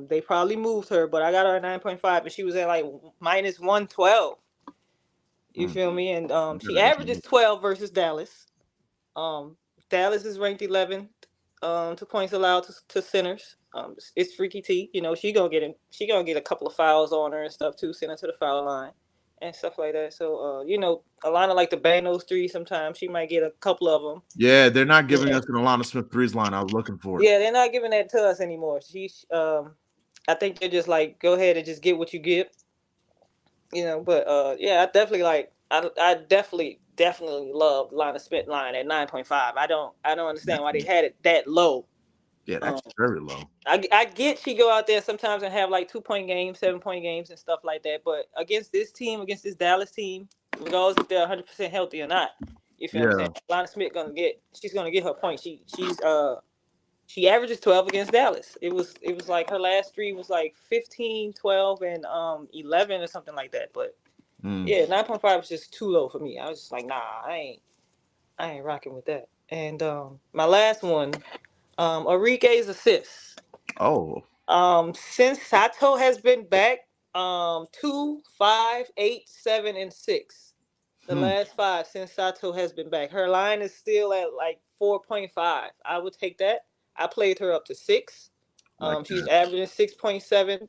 They probably moved her, but I got her at 9.5, and she was at like minus 112. You Mm. feel me? And Yeah, she averages 12 versus Dallas. Um, Dallas is ranked 11th to points allowed to centers. It's Freaky T. You know she gonna get a couple of fouls on her and stuff too. Send her to the foul line and stuff like that. So Alana like to bang those threes. Sometimes she might get a couple of them. Yeah, they're not giving Yeah, us an Alana Smith threes line. I was looking for it. yeah, they're not giving that to us anymore. I think they're just like go ahead and just get what you get. But yeah, I definitely I definitely love Lana Smith line at 9.5. I don't understand why they had it that low. Yeah, Um, that's very low. I get she go out there sometimes and have like 2 point games, 7 point games, and stuff like that. But against this team, against this Dallas team, regardless if they're 100% healthy or not, you feel what I'm Yeah. saying? Lana Smith she's gonna get her point. She averages 12 against Dallas. It was like her last three was like 15, 12, and 11 or something like that. But Mm. yeah, 9.5 is just too low for me. I was just like, nah, I ain't rocking with that. And my last one, Enrique's assists. Oh. Since Sato has been back, 2, 5, 8, 7, and 6. The Hmm. last 5 since Sato has been back. Her line is still at like 4.5. I would take that. I played her up to 6. Like She's that. averaging 6.7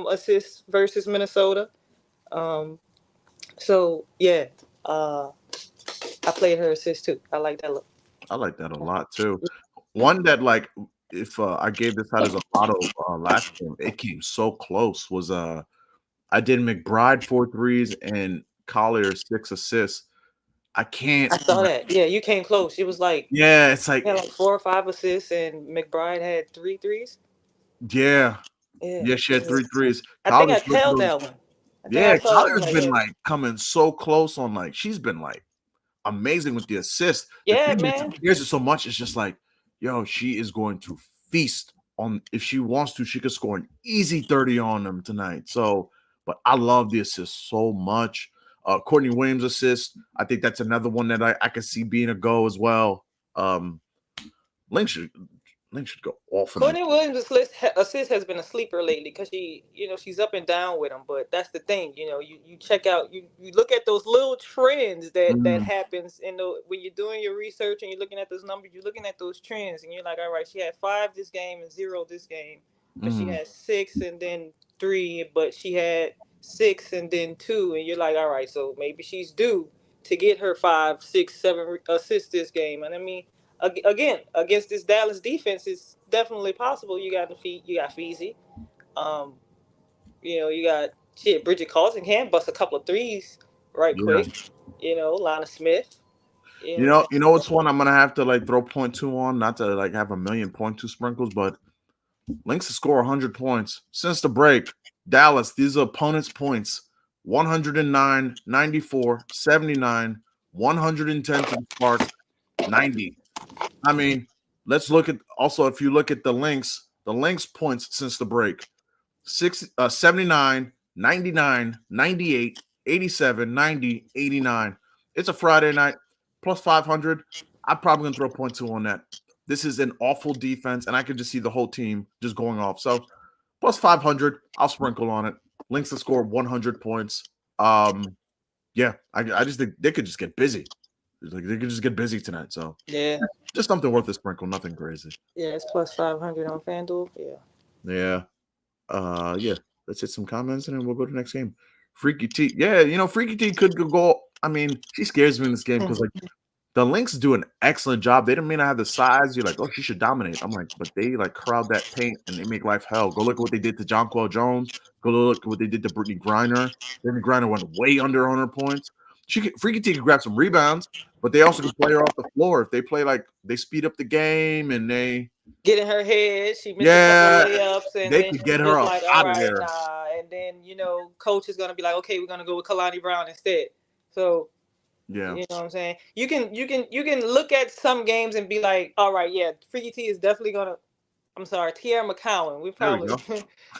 assists versus Minnesota. Um, so yeah, uh, I played her assist too. I like that look. I like that a lot too. One that like if I gave this out as a lotto last game, it came so close. Was I did McBride 4 threes and Collier 6 assists. I can't. I saw that. Yeah, you came close. It was like Yeah, it's you like had like 4 or 5 assists, and McBride had 3 threes. yeah, Yeah, yeah. She had yeah. 3 threes. I think I Collier's tailed that one. I think I yeah, saw that one Collier's like been yeah, like coming so close on like she's been like amazing with the assist. The yeah, thing that man. scares it so much is just like, yo, she is going to feast on if she wants to, she could score an easy 30 on them tonight. So, but I love the assist so much. Courtney Williams assist. I think that's another one that I could see being a go as well. Link should Link should go off on this. Courtney Williams' assist has been a sleeper lately because she's up and down with him. But that's the thing, you check out, you look at those little trends that Mm, happens when you're doing your research and you're looking at those numbers, you're looking at those trends, and you're like, all right, she had 5 this game and 0 this game, but she mm, had 6 and then 3, but she had 6 and then 2, and you're like, all right, so maybe she's due to get her 5, 6, 7 assists this game, and I mean again against this Dallas defense, it's definitely possible. You got Feezy, um, you got shit. Bridget Carlton can bust a couple of threes right yeah. quick. Lana Smith. You know what's one I'm gonna have to like throw point two on, not to like have a million point two sprinkles, but Lynx to score 100 points since the break. Dallas, these are opponents' points 109, 94, 79, 110 to the Sparks, 90. I mean, let's look at also if you look at the Lynx points since the break 79, 99, 98, 87, 90, 89. It's a Friday night plus 500. I'm probably going to throw point two on that. This is an awful defense, and I could just see the whole team just going off. So plus 500, I'll sprinkle on it. Lynx to score 100 points. Yeah, I just think they could just get busy. Like they could just get busy tonight. So Yeah, just something worth a sprinkle, nothing crazy. yeah, it's plus 500 on FanDuel. Yeah. Yeah. Yeah. Let's hit some comments and then we'll go to the next game. Freaky T. Yeah, Freaky T could go. I mean, she scares me in this game because like the Lynx do an excellent job. They don't mean I have the size. You're like, oh, she should dominate. I'm like, but they like crowd that paint and they make life hell. Go look at what they did to Jonquel Jones. Go look at what they did to Brittany Griner. Brittany Griner went way under on her points. Freaky T can grab some rebounds, but they also can play her off the floor. If they play like they speed up the game and they get in her head. She missed a yeah, couple of layups, and they then could she's get her just up like, all out of right, there. nah. then coach is gonna be like, okay, we're gonna go with Kalani Brown instead. So Yeah. you know what I'm saying? You can look at some games and be like, all right, yeah, Freaky T is definitely gonna. I'm sorry, Tierra McCowan. We There we probably go.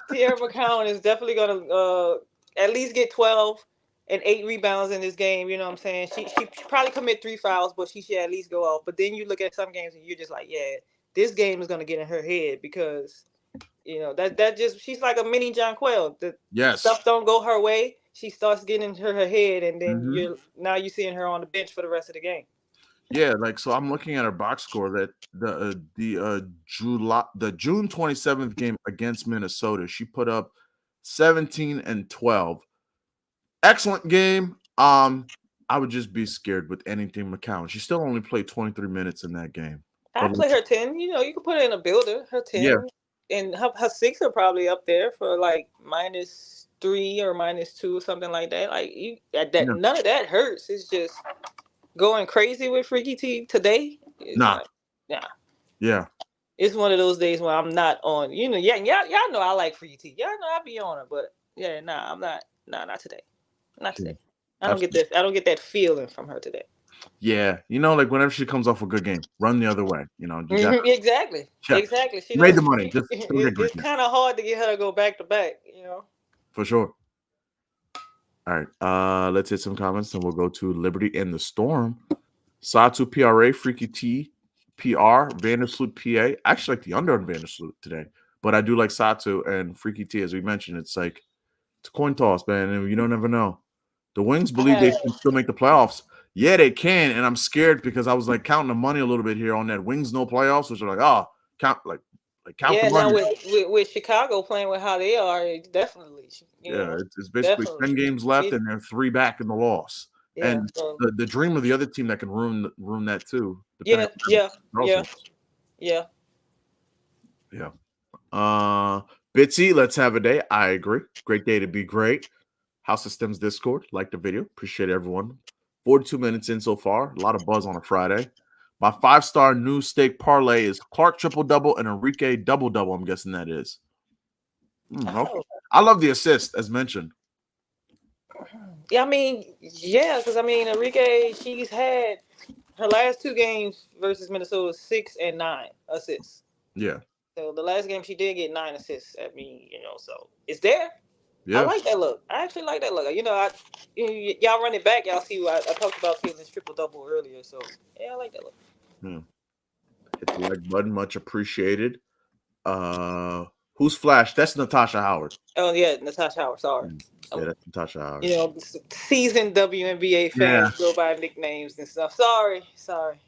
Tierra McCowan is definitely gonna at least get 12 and 8 rebounds in this game. You know what I'm saying? She probably commit 3 fouls, but she should at least go off. But then you look at some games and you're just like, yeah, this game is gonna get in her head because that just she's like a mini Jonquel. The Yes. stuff don't go her way. She starts getting into her head, and then Mhm. you're seeing her on the bench for the rest of the game. Yeah, like so I'm looking at her box score that the June 27th game against Minnesota, she put up 17 and 12. Excellent game. I would just be scared with anything McCown. She still only played 23 minutes in that game. I But play her 10. You can put her in a builder. Her 10. yeah, And her 6 are probably up there for like -3 or -2 or something like that. Like yeah. none of that hurts. It's just going crazy with Freaky T today. It's Nah. like, nah. Yeah. It's one of those days where I'm not on. Yeah, y'all know I like Freaky T. Y'all know I be on her, but yeah, nah, I'm not. Nah, not today. Not today. I don't get this. I don't get that feeling from her today. Yeah, like whenever she comes off a good game, run the other way. Exactly. Yeah. Exactly. She Made the money. Just it's kind of hard to get her to go back to back. For sure. All right. Let's hit some comments, and we'll go to Liberty and the Storm. Satu PRA, Freaky T, PR, Vandersloot PA. I actually like the under on Vandersloot today, but I do like Satu and Freaky T. As we mentioned, it's a coin toss, man, and you don't ever know. The Wings believe they can still make the playoffs. Yeah, they can, and I'm scared because I was like counting the money a little bit here on that Wings no playoffs, which are like, count yeah, the money. Now with Chicago playing with how they are, definitely. It's basically definitely 10 games left, and they're 3 back in the loss. Yeah, and the dream of the other team that can ruin that too. Yeah. Bitsy, let's have a day. I agree. Great day to be great. House of Stems Discord. Like the video. Appreciate everyone. 42 minutes in so far. A lot of buzz on a Friday. My 5-star new stake parlay is Clark triple-double and Enrique double-double. I'm guessing that is. Okay. I love the assist, as mentioned. Yeah, because Enrique, she's had her last 2 games versus Minnesota 6 and 9 assists. Yeah. So the last game she did get 9 assists. So it's there. Yeah. I like that look. I actually like that look. Y'all run it back. Y'all see what I talked about Caitlin's triple-double earlier. So yeah, I like that look. Hit the like button, much appreciated. Who's Flash? That's Natasha Howard. Oh yeah, Natasha Howard. Sorry. Yeah, that's Natasha Howard. Seasoned WNBA fans go by nicknames and stuff. Sorry.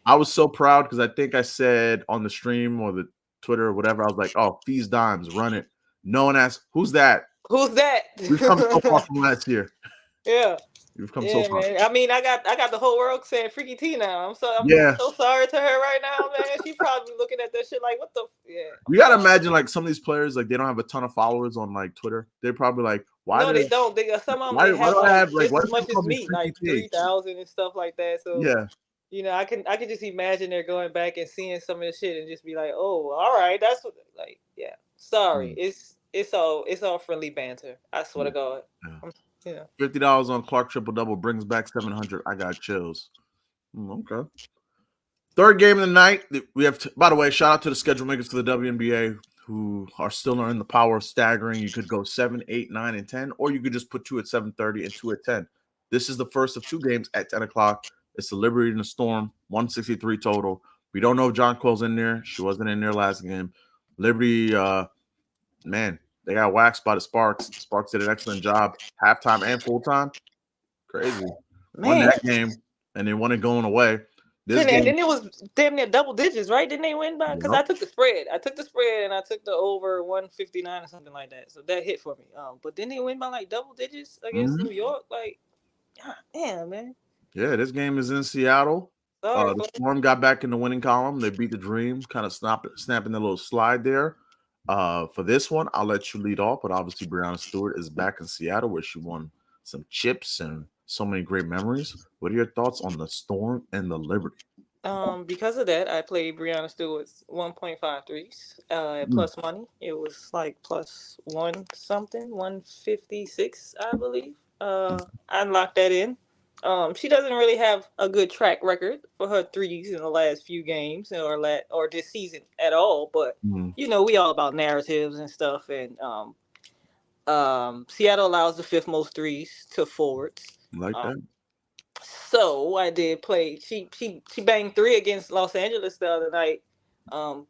I was so proud because I think I said on the stream or the Twitter or whatever, I was like, "Oh, Fees Dimes, run it." No one asked, "Who's that?" Who's that? We've come so far from last year. Yeah. You've come so far. Man. I got the whole world saying Freaky T now. I'm so sorry to her right now, man. She probably looking at that shit like, what the You gotta imagine like some of these players, like they don't have a ton of followers on like Twitter. They're probably like, why? No, they don't. Some of them have just as much as me, like 3,000 and stuff like that. So yeah. I can just imagine they're going back and seeing some of this shit and just be like, oh, all right, that's what Sorry. It's all friendly banter. I swear to God. Yeah. $50 on Clark triple-double brings back 700. I got chills. Okay. Third game of the night. We have, by the way, shout out to the schedule makers for the WNBA who are still in the power of staggering. You could go 7, 8, 9, and 10, or you could just put 2 at 7:30 and 2 at 10. This is the first of 2 games at 10 o'clock. It's the Liberty and the Storm, 163 total. We don't know if Jonquel's in there. She wasn't in there last game. Liberty, man, they got waxed by the Sparks. Sparks did an excellent job, halftime and full time. Crazy. Won that game, and they won it going away. Then it was damn near double digits, right? Didn't they win by? Because I took the spread. I took the spread, and I took the over 159 or something like that. So that hit for me. But didn't they win by like double digits against New York? Like, God damn, man. Yeah, this game is in Seattle. The Storm got back in the winning column. They beat the Dream, kind of snapping the little slide there. For this one, I'll let you lead off, but obviously Breanna Stewart is back in Seattle where she won some chips and so many great memories. What are your thoughts on the Storm and the Liberty? Because of that, I played Brianna Stewart's 1.5 threes at Mm, plus money. It was like plus one something, 156, I believe. I locked that in. She doesn't really have a good track record for her threes in the last few games or this season at all. But mm, we all about narratives and stuff. And Seattle allows the fifth most threes to forwards. like Um, that. so I did play. She banged three against Los Angeles the other night. Um,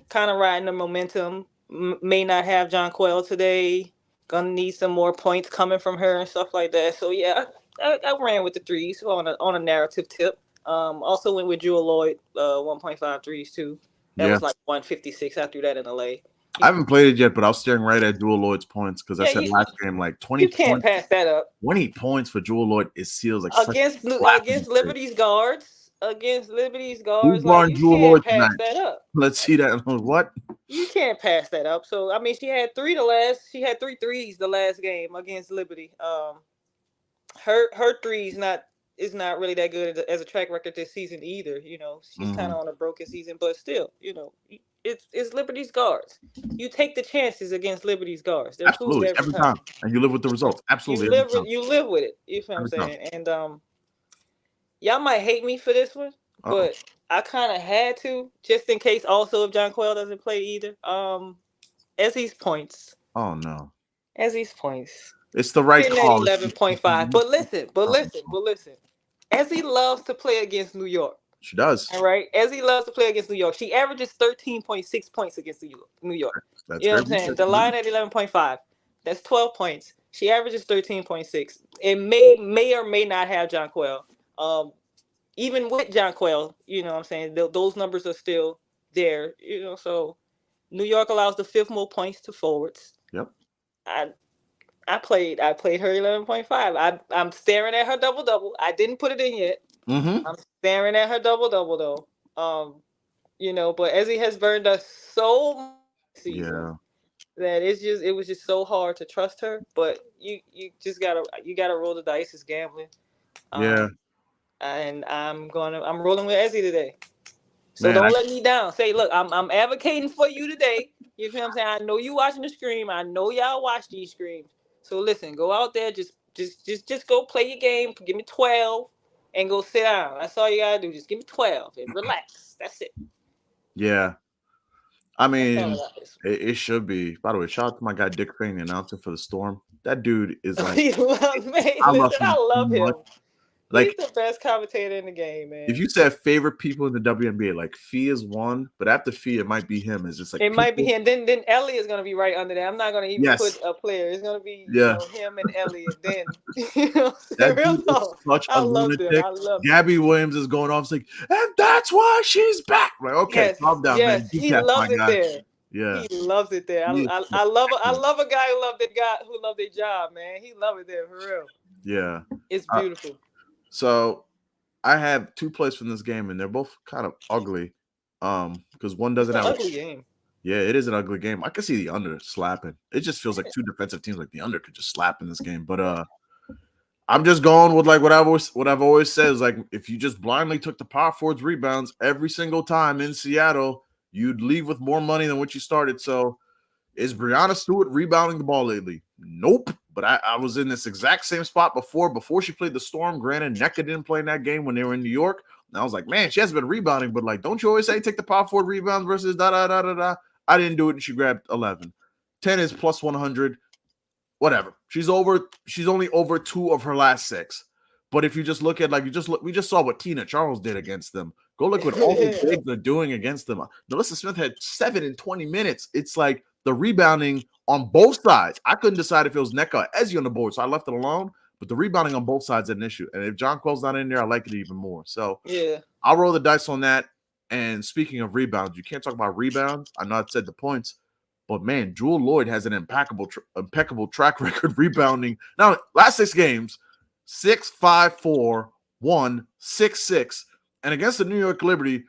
Kind of riding the momentum. May not have John Quell today. Gonna need some more points coming from her and stuff like that. So yeah, I ran with the threes on a narrative tip. Also went with Jewel Lloyd 1.5 threes too. That Yeah. was like 156. I threw that in LA. I You, haven't played it yet, but I was staring right at Jewel Lloyd's points because I yeah, said last game like you can't 20 pass that up. 20 points for Jewel Lloyd. It feels like such a laughing Against mistake. Liberty's guards. Against Liberty's Who's guards, like guarding you Jewel can't Lloyd pass tonight? that up. Let's see that. What? You can't pass that up. So I mean, she had three threes the last game against Liberty. Her threes not is not really that good as a track record this season either. She's kind Mm, of on a broken season, but still, it's Liberty's guards. You take the chances against Liberty's guards. They're food absolutely. every Every time. time. And you live with the results. You Absolutely every live with time. you live with it. You feel what I'm Every time. saying? And y'all might hate me for this one, Uh-oh. but I kind of had to just in case. Also, if John Quayle doesn't play either, Essie's points. Oh no. Essie's points. It's the right Sitting at call. 11.5. But listen, Uh-oh. Ezzy loves to play against New York. She does. All right. Ezzy loves to play against New York. She averages 13.6 points against New York. That's You know very what I'm saying? good. The line at 11.5. That's 12 points. She averages 13.6. It may or may not have John Quell. Even with John Quell, you know what I'm saying? Those numbers are still there. So New York allows the fifth more points to forwards. Yep. I I played her 11.5. I'm staring at her double double. I didn't put it in yet. Mm-hmm. I'm staring at her double double though. But Ezzy has burned us so much this season Yeah. that it was just so hard to trust her. But you gotta roll the dice. It's gambling. Yeah. Um, and I'm rolling with Ezzy today. So Man, don't let me down. Say, look, I'm advocating for you today. You feel what I'm saying? I know you watching the stream. I know y'all watch these streams. So listen, go out there, just go play your game. Give me 12 and go sit down. That's all you gotta do. Just give me 12 and relax. That's it. yeah. I That's all I mean, got this. it should be. By the way, shout out to my guy Dick Crane, the announcer for the Storm. That dude is like, He loves me. I love Listen, him I so love much. him. He's Like, the best commentator in the game, if man. you said favorite people in the WNBA, like Fee is one, but after Fee, it might be him. It's just like It might be people. him. Then Ellie is gonna be right under that. I'm not gonna even Yes. put a player. It's gonna be Yeah. him and Ellie, and then you know what I'm saying? That Real dude is talk. such a I love them. lunatic. I love them. Gabby Williams is going off. It's like, and that's why she's back. Like, okay, Yes, calm down, man. yes. He Decaf, my loves it guy. there. Yeah. He loves it there. He is I love I spectacular. love a guy who loved their job, man. He loved it there for real. Yeah. It's Uh, beautiful. so I have two plays from this game, and they're both kind of ugly. Because one It's doesn't an have. ugly game. Yeah, it is an ugly game. I can see the under slapping. It just feels like two defensive teams, like the under could just slap in this game. But I'm just going with like what I've always said is like if you just blindly took the power forwards rebounds every single time in Seattle, you'd leave with more money than what you started. So is Brianna Stewart rebounding the ball lately? Nope. But I was in this exact same spot before she played the Storm. Granted, NECA didn't play in that game when they were in New York. And I was like, man, she hasn't been rebounding, but like, don't you always say take the power forward rebounds versus da da da da da? I didn't do it, and she grabbed 11. 10 is plus 100. Whatever. She's only over 2 of her last 6. But if you just look at we just saw what Tina Charles did against them. Go look what all the bigs are doing against them. Melissa Smith had 7 in 20 minutes. It's like the rebounding on both sides. I couldn't decide if it was NECA or Ezzy on the board, so I left it alone. But the rebounding on both sides is an issue. And if John Quell's not in there, I like it even more. So Yeah. I'll roll the dice on that. And speaking of rebounds, you can't talk about rebounds. I know I said the points, but man, Jewel Lloyd has an impeccable track record rebounding. Now, last 6 games, 6, 5, 4, 1, 6, 6. And against the New York Liberty,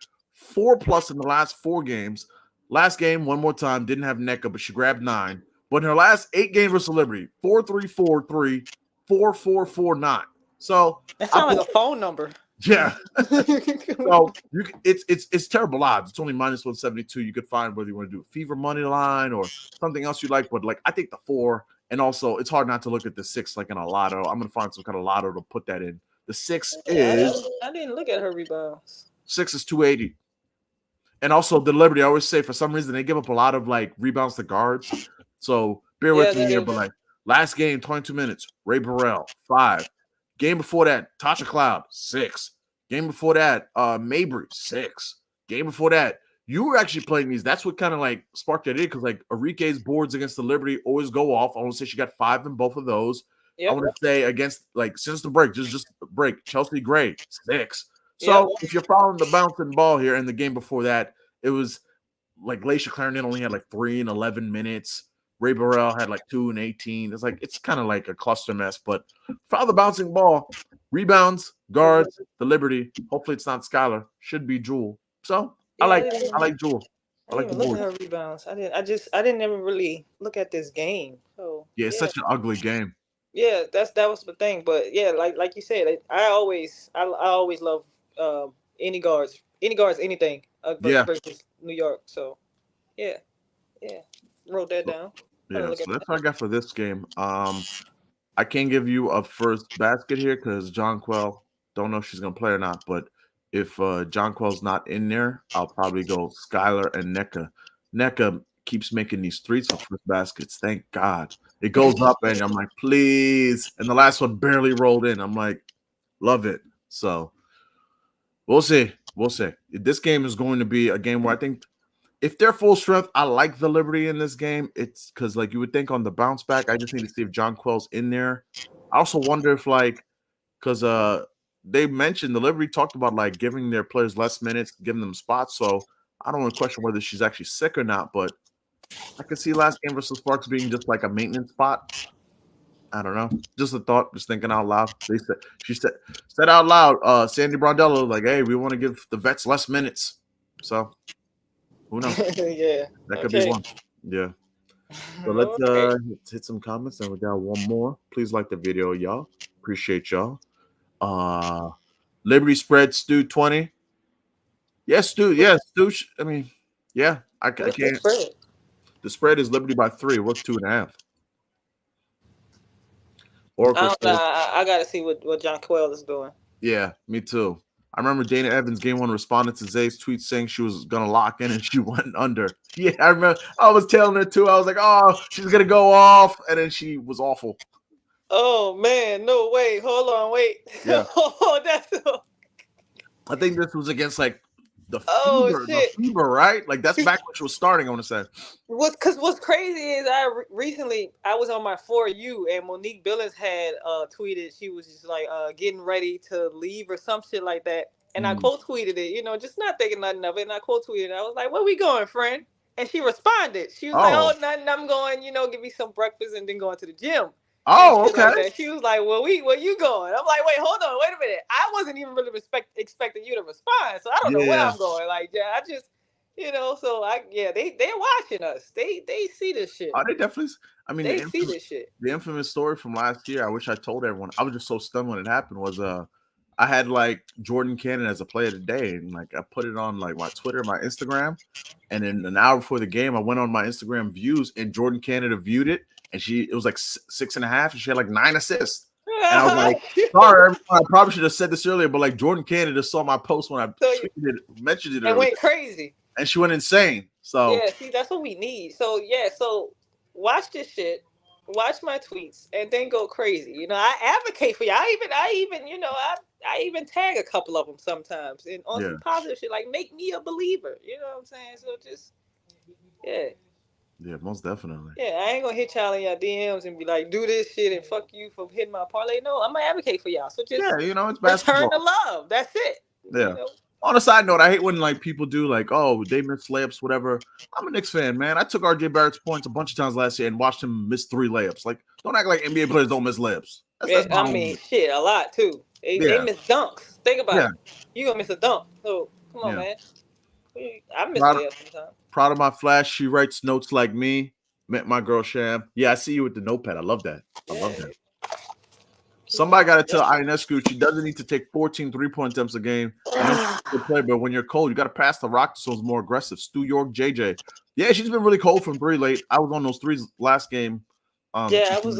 4+ in the last 4 games. Last game, one more time, didn't have NECA, but she grabbed 9. But in her last 8 games versus Liberty, 4-3-4-3, 4-4-4-9. So That sounds like a phone number. Yeah. So it's terrible odds. It's only minus 172. You could find whether you want to do a fever money line or something else you like. But like I think the 4, and also it's hard not to look at the 6 like in a lotto. I'm gonna find some kind of lotto to put that in. The 6 Yeah, is I didn't look at her rebounds. 6 is 280. And also the Liberty, I always say for some reason they give up a lot of like rebounds to guards. So bear Yeah, with me here, but like last game, 22 minutes, Ray Burrell, 5. Game before that, Tasha Cloud, 6. Game before that, Mabry, 6. Game before that, you were actually playing these. That's what kind of like sparked that in because like Enrique's boards against the Liberty always go off. I want to say she got 5 in both of those. Yep. I want to say against like since the break, just break, Chelsea Gray, 6. So if you're following the bouncing ball here in the game before that, it was like Laisha Clarendon only had like 3 and 11 minutes. Ray Burrell had like 2 and 18. It's like it's kind of like a cluster mess, but follow the bouncing ball, rebounds, guards, the Liberty. Hopefully it's not Skylar. Should be Jewel. So I like Jewel. I like the board. Look at her rebounds. I didn't ever really look at this game. So yeah, it's such an ugly game. Yeah, that was the thing. But yeah, like you said, I always love any guards, anything versus New York. So yeah, wrote that down. Yeah, so that's what I got for this game. I can't give you a first basket here because Jonquel, don't know if she's gonna play or not. But if Jonquel's not in there, I'll probably go Skylar and NECA. NECA keeps making these threes for first baskets. Thank God. It goes up and I'm like, please. And the last one barely rolled in. I'm like, love it. So we'll see. We'll see. This game is going to be a game where I think if they're full strength, I like the Liberty in this game. It's because, like, you would think on the bounce back, I just need to see if Jonquel's in there. I also wonder if, like, because they mentioned the Liberty talked about, like, giving their players less minutes, giving them spots. So I don't want to question whether she's actually sick or not, but I could see last game versus Sparks being just like a maintenance spot. I don't know. Just a thought, just thinking out loud. She said out loud, Sandy Brondello, like, hey, we want to give the vets less minutes. So who knows? Yeah. That could be one. Yeah. So let's hit some comments, and we got one more. Please like the video, y'all. Appreciate y'all. Liberty spread Stu 20. Yes, Stu. Yes, Stu. I mean, yeah, I can't. The spread is Liberty by 3. What's 2.5? Oracle. I gotta see what Jonquel is doing. Yeah, me too. I remember Dana Evans game 1 responded to Zay's tweet saying she was gonna lock in and she went under. Yeah, I remember. I was telling her too. I was like, oh, she's gonna go off, and then she was awful. Oh man, no way. Hold on, wait. Yeah. Oh, I think this was against like the fever, right? Like that's back when she was starting. I want to say. What's crazy is recently I was on my For You and Monique Billings had tweeted she was just like getting ready to leave or some shit like that, and I quote tweeted it, just not thinking nothing of it, and I quote tweeted it. I was like, "Where we going, friend?" And she responded. She was like, "Oh, nothing. I'm going. Give me some breakfast and then going to the gym." Oh, okay. Like she was like, "Well, where you going?" I'm like, "Wait, hold on, wait a minute. I wasn't even really expecting you to respond, so I don't know where I'm going." Like, yeah, I just, so they're watching us. They see this shit. Oh, they definitely. I mean, they see this shit. The infamous story from last year. I wish I told everyone. I was just so stunned when it happened. Was I had like Jordan Cannon as a player of the day, and like I put it on like my Twitter, my Instagram, and then an hour before the game, I went on my Instagram views, and Jordan Cannon viewed it. And it was like 6.5, and she had like 9 assists. And I was like, sorry, I probably should have said this earlier, but like Jordan Canada saw my post when I mentioned it. And went crazy. And she went insane. So yeah, see, that's what we need. So so watch this shit, watch my tweets, and then go crazy. I advocate for you. I even tag a couple of them sometimes and on some positive shit, like make me a believer. You know what I'm saying? So just Yeah, most definitely. Yeah, I ain't gonna hit y'all in your DMs and be like, do this shit and fuck you for hitting my parlay. No, I'm gonna advocate for y'all. So just it's basketball. Return the love. That's it. Yeah. On a side note, I hate when like people do like, oh, they miss layups, whatever. I'm a Knicks fan, man. I took RJ Barrett's points a bunch of times last year and watched him miss 3 layups. Like, don't act like NBA players don't miss layups. Shit, a lot too. They miss dunks. Think about it. You gonna miss a dunk. So come on, man. I miss layups sometimes. Proud of my flash. She writes notes like me. Met my girl Sham. Yeah, I see you with the notepad. I love that. I love that. Somebody got to tell Ionescu she doesn't need to take 14 3-point attempts a game. I know she's a good player, but when you're cold, you got to pass the rock so it's more aggressive. Stu York, JJ. Yeah, she's been really cold from 3 late. I was on those 3s last game. Yeah, I was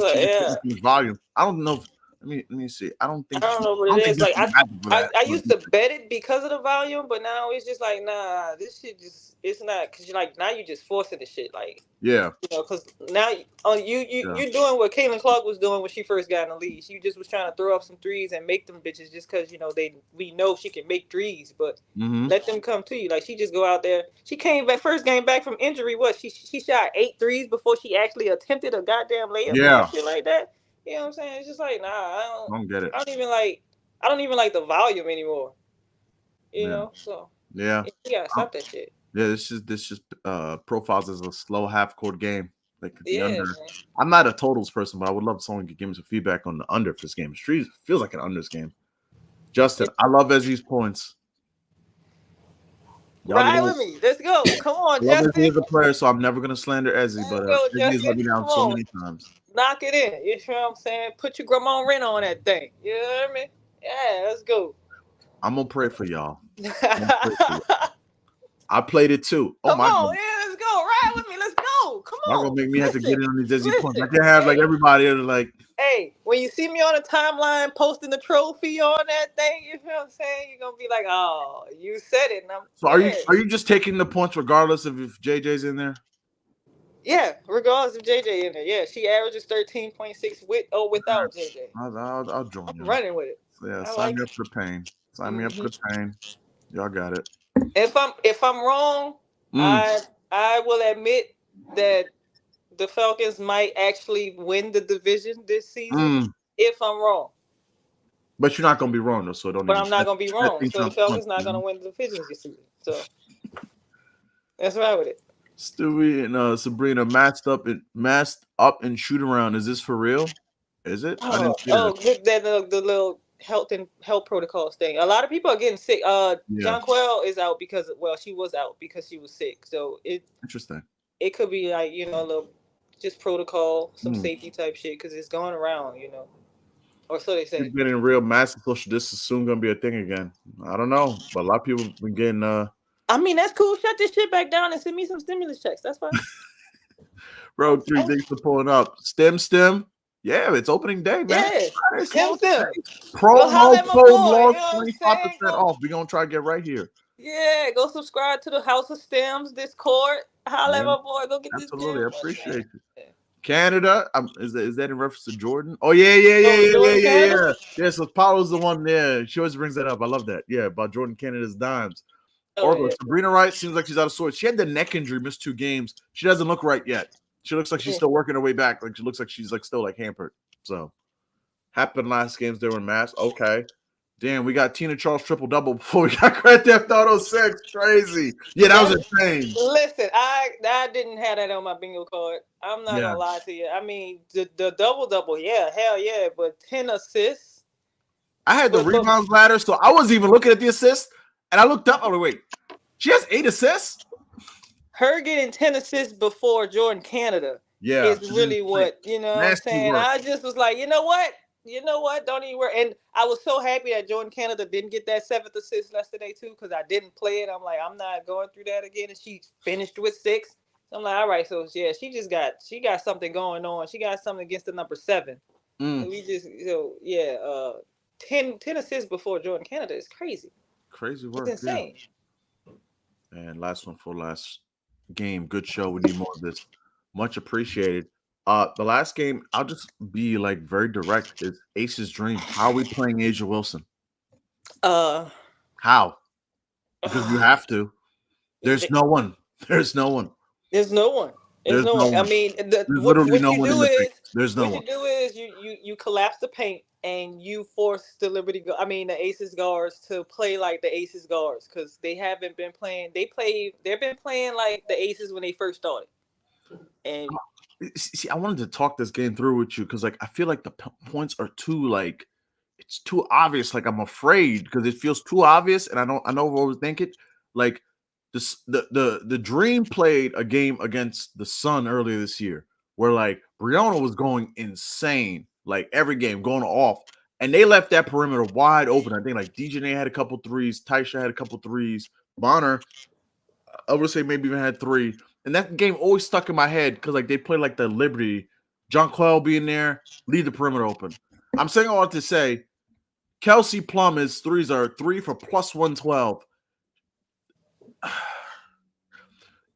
volume. I don't know. Let me see. I don't know what it is. Like I used to bet it because of the volume, but now it's just like, nah, this shit just it's not, because you're like, now you just forcing the shit, like, yeah, you know, because now you're doing what Caitlin Clark was doing when she first got in the league. She just was trying to throw up some threes and make them bitches just because, you know, we know she can make threes, but let them come to you. Like, she just go out there. She came back first game back from injury. What, she shot 8 threes before she actually attempted a goddamn layup and shit like that. You know what I'm saying? It's just like, nah, I don't get it. I don't even like the volume anymore. You know, so yeah, you gotta stop that shit. Yeah, this just profiles as a slow half court game. Like the under. Man. I'm not a totals person, but I would love someone to give me some feedback on the under for this game. Street feels like an unders game. Justin, I love Ezzy's points. Ride with me. Let's go. Come on, Justin. Ezzy is a player, so I'm never gonna slander Ezzy, but Ezzy has let me down so many times. Knock it in. You know what I'm saying? Put your grandma rent on that thing. You know what I mean? Yeah, let's go. I'm gonna pray for y'all. I played it too. Oh my God. Yeah, let's go. Ride with me. Let's go. Come on. Y'all gonna make me have to get in on these Ezzy points. I can't have like everybody like. Hey, when you see me on the timeline posting the trophy on that thing, you know what I'm saying? You're gonna be like, "Oh, you said it." And so are you just taking the points regardless of if JJ's in there? Yeah, regardless of JJ in there. Yeah, she averages 13.6 with or without JJ. I'll join you. Running with it. Yeah, sign me up for the pain. Sign me up for the pain. Y'all got it. If I'm wrong, I will admit that the Falcons might actually win the division this season. If I'm wrong. But you're not gonna be wrong though, so don't. But I'm not gonna be wrong. So the Falcons not gonna win the division this season. So that's right with it. Stewie and Sabrina masked up and shoot around. Is this for real? Is it? The little health protocols thing. A lot of people are getting sick. Jonquel is out because she was out because she was sick. So interesting. It could be like, you know, a little just protocol, some safety type shit, because it's going around, you know. Or so they say. You've been in real massive social distance, soon gonna be a thing again. I don't know, but a lot of people have been getting I mean, that's cool. Shut this shit back down and send me some stimulus checks. That's fine. Rogue 3, thanks for pulling up. Stem. Yeah, it's opening day, man. Yeah, stem. Promo code long 25% off. We're gonna try to get right here. Yeah, go subscribe to the House of Stems Discord. Holla at my boy. Go get this. Absolutely, I appreciate it. Yeah. Canada, is that in reference to Jordan? Oh yeah. Yeah, so Paulo's the one there. She always brings that up. I love that. Yeah, about Jordan Canada's dimes. Sabrina Wright seems like she's out of sorts. She had the neck injury, missed 2 games. She doesn't look right yet. She looks like she's still working her way back. Like she looks like she's like still like hampered. So happened last games they were in mass. Okay. Damn, we got Tina Charles triple-double before we got Grand Theft Auto 6. Crazy. Yeah, that was insane. Listen, I didn't have that on my bingo card. I'm not gonna lie to you. I mean, the double-double, yeah, hell yeah, but 10 assists. I had the rebounds ladder, so I wasn't even looking at the assists, and I looked up. I'm like, wait, she has 8 assists? Her getting 10 assists before Jordan Canada is really what, you know what I'm saying? Work. I just was like, you know what? Don't even worry. And I was so happy that Jordan Canada didn't get that 7th assist yesterday too, because I didn't play it. I'm like, I'm not going through that again. And she finished with 6. So I'm like, all right, so yeah, she got something going on. She got something against the number 7. And we just 10 assists before Jordan Canada is crazy. Crazy work. It's insane. Yeah. And last one for last game. Good show. We need more of this. Much appreciated. The last game, I'll just be like very direct. Is Ace's Dream. How are we playing Asia Wilson? How? Because you have to. There's no one. There's no one. There's no one. I mean, what you do is you collapse the paint and you force the the Aces guards to play like the Aces guards, because they haven't been playing. They've been playing like the Aces when they first started. And see, I wanted to talk this game through with you because, like, I feel like the points are too it's too obvious. Like, I'm afraid because it feels too obvious, and I know overthink it. Like, the Dream played a game against the Sun earlier this year where like Brianna was going insane, like every game going off, and they left that perimeter wide open. I think like DJ had a couple threes, Taisha had a couple threes, Bonner, I would say maybe even had 3. And that game always stuck in my head because like they played like the Liberty, John Quell being there, leave the perimeter open. I'm saying all that to say, Kelsey Plum's threes are 3 for plus 112.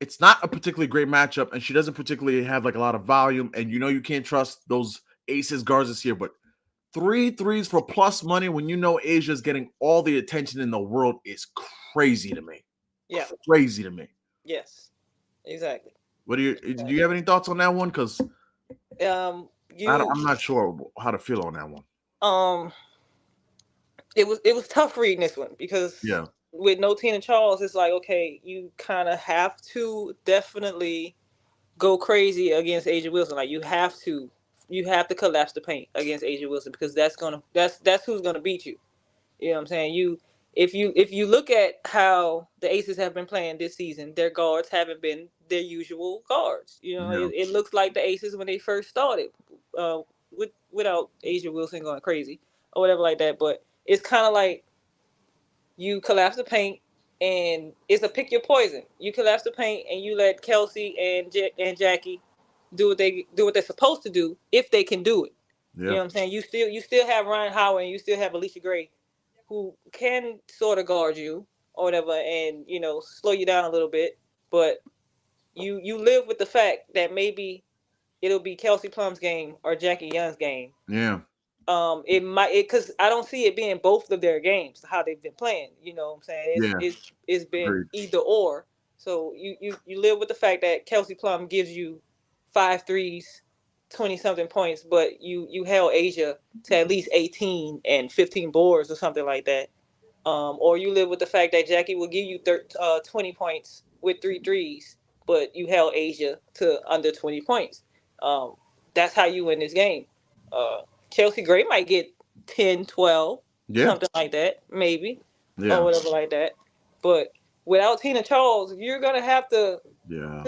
It's not a particularly great matchup, and she doesn't particularly have like a lot of volume. And you can't trust those aces guards this year, but 3 threes for plus money when Asia's getting all the attention in the world is crazy to me. Yeah, crazy to me. Yes, exactly. What do you have any thoughts on that one? Because I'm not sure how to feel on that one. It was tough reading this one because with no Tina Charles, it's like, okay, you kind of have to definitely go crazy against Asia Wilson. Like you have to collapse the paint against Asia Wilson because that's who's gonna beat you. You know what I'm saying? If you look at how the Aces have been playing this season, their guards haven't been their usual guards. It looks like the Aces when they first started, without Asia Wilson going crazy or whatever like that. But it's kind of like you collapse the paint, and it's a pick your poison. You collapse the paint, and you let Kelsey and Jackie do what they're supposed to do if they can do it. Yeah. You know what I'm saying? You still have Ryan Howard, and you still have Alicia Gray, who can sort of guard you or whatever, and slow you down a little bit. But you live with the fact that maybe it'll be Kelsey Plum's game or Jackie Young's game. Yeah. It might because I don't see it being both of their games how they've been playing. You know what I'm saying? It's been either or. So you live with the fact that Kelsey Plum gives you 5 threes, 20-something points, but you held Asia to at least 18 and 15 boards or something like that. Or you live with the fact that Jackie will give you 20 points with 3 threes, but you held Asia to under 20 points. That's how you win this game. Chelsea Gray might get 10, 12, something like that, maybe, or whatever like that. But without Tina Charles, you're going to have to... Yeah.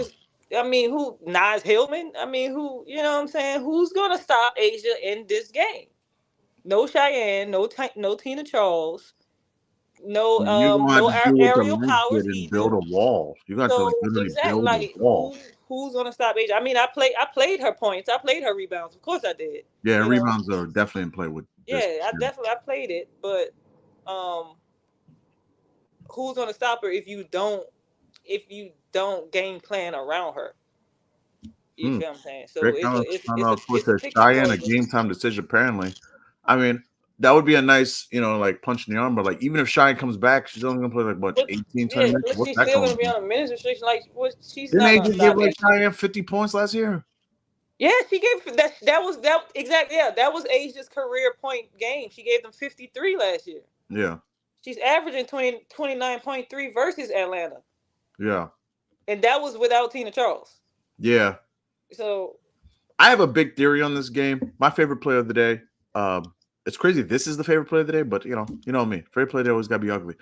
I mean, Naz Hillman? I mean, you know what I'm saying? Who's going to stop Asia in this game? No Cheyenne, no Tina Charles, no Aerial Powers and build a wall. You got to literally build a wall. Who's going to stop Asia? I mean, I played her points. I played her rebounds. Of course I did. Yeah, rebounds are definitely in play with this. Yeah, I played it. But who's going to stop her if you don't game plan around her? You feel what I'm saying? So it's Cheyenne a game time decision, apparently. I mean, that would be a nice, like punch in the arm. But like, even if Cheyenne comes back, she's only gonna play like what 18, 20 minutes. She's still gonna be on a minutes restriction. Like, she's Didn't not they gonna just give like Cheyenne 50 points last year? Yeah, she gave that. That was exactly. Yeah, that was Asia's career point game. She gave them 53 last year. Yeah. She's averaging 29.3 versus Atlanta. Yeah. And that was without Tina Charles. Yeah. So I have a big theory on this game. My favorite player of the day. It's crazy. This is the favorite play of the day, but you know me. Favorite play of the day always gotta be ugly.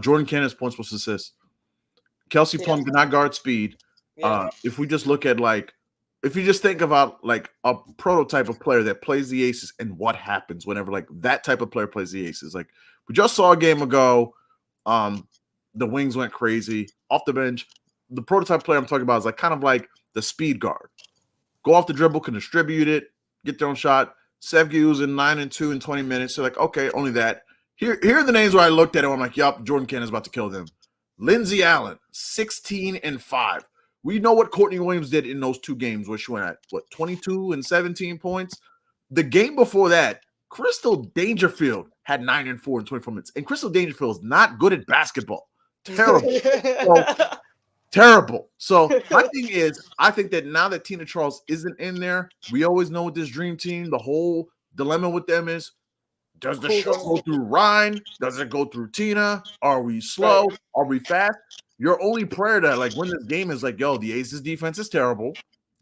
Jordan Cannon's points plus assists. Kelsey Plum cannot guard speed. Yeah. If we just look at if you just think about like a prototype of player that plays the Aces and what happens whenever like that type of player plays the Aces. Like we just saw a game ago. The wings went crazy off the bench. The prototype player I'm talking about is like kind of like the speed guard. Go off the dribble, can distribute it, get their own shot. Sevgi was in 9 and 2 in 20 minutes. So like, okay, only that. Here are the names where I looked at it. I'm like, yup, Jordan Cannon's about to kill them. Lindsay Allen, 16 and 5. We know what Courtney Williams did in those 2 games where she went at 22 and 17 points. The game before that, Crystal Dangerfield had 9 and 4 in 24 minutes. And Crystal Dangerfield is not good at basketball. Terrible. So my thing is, I think that now that Tina Charles isn't in there, we always know with this dream team, the whole dilemma with them is, does the show go through Ryan? Does it go through Tina? Are we slow? Are we fast? Your only prayer to like win this game is like, yo, the Aces defense is terrible.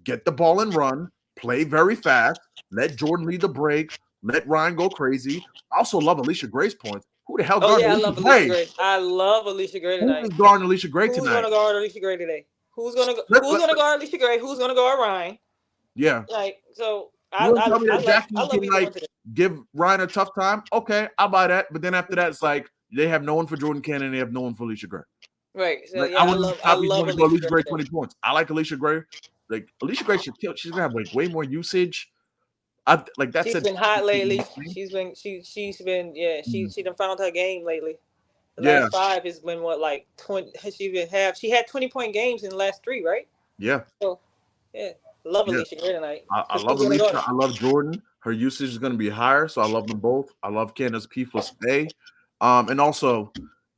Get the ball and run. Play very fast. Let Jordan lead the break. Let Ryan go crazy. I also love Alicia Gray's points. Who the hell guarded Alicia Gray? I love Alicia Gray tonight. Who's guarding Alicia Gray tonight? Who's going to guard Alicia Gray today? Who's going to guard Alicia Gray? Who's going to guard Ryan? Yeah. So You want to tell me that I Jackie love can either one like today. give Ryan a tough time? Okay, I'll buy that. But then after that, it's like they have no one for Jordan Cannon, they have no one for Alicia Gray. Right. So Like yeah, I wouldn't I copy love someone to go Alicia Alicia Gray Gray today. 20 points. I like Alicia Gray. Like Alicia Gray should kill. She's gonna have like way more usage. I like that's She's it. been hot lately. She's been she done found her game lately. The Yeah, last 5 has been what, like 20. She had 20-point games in the last 3, right? yeah, So yeah, love yeah. Alicia Gray tonight. I So she's love gonna Alicia. go. I love Jordan. Her usage is going to be higher, so I love them both. I love Candace P plus A. And also,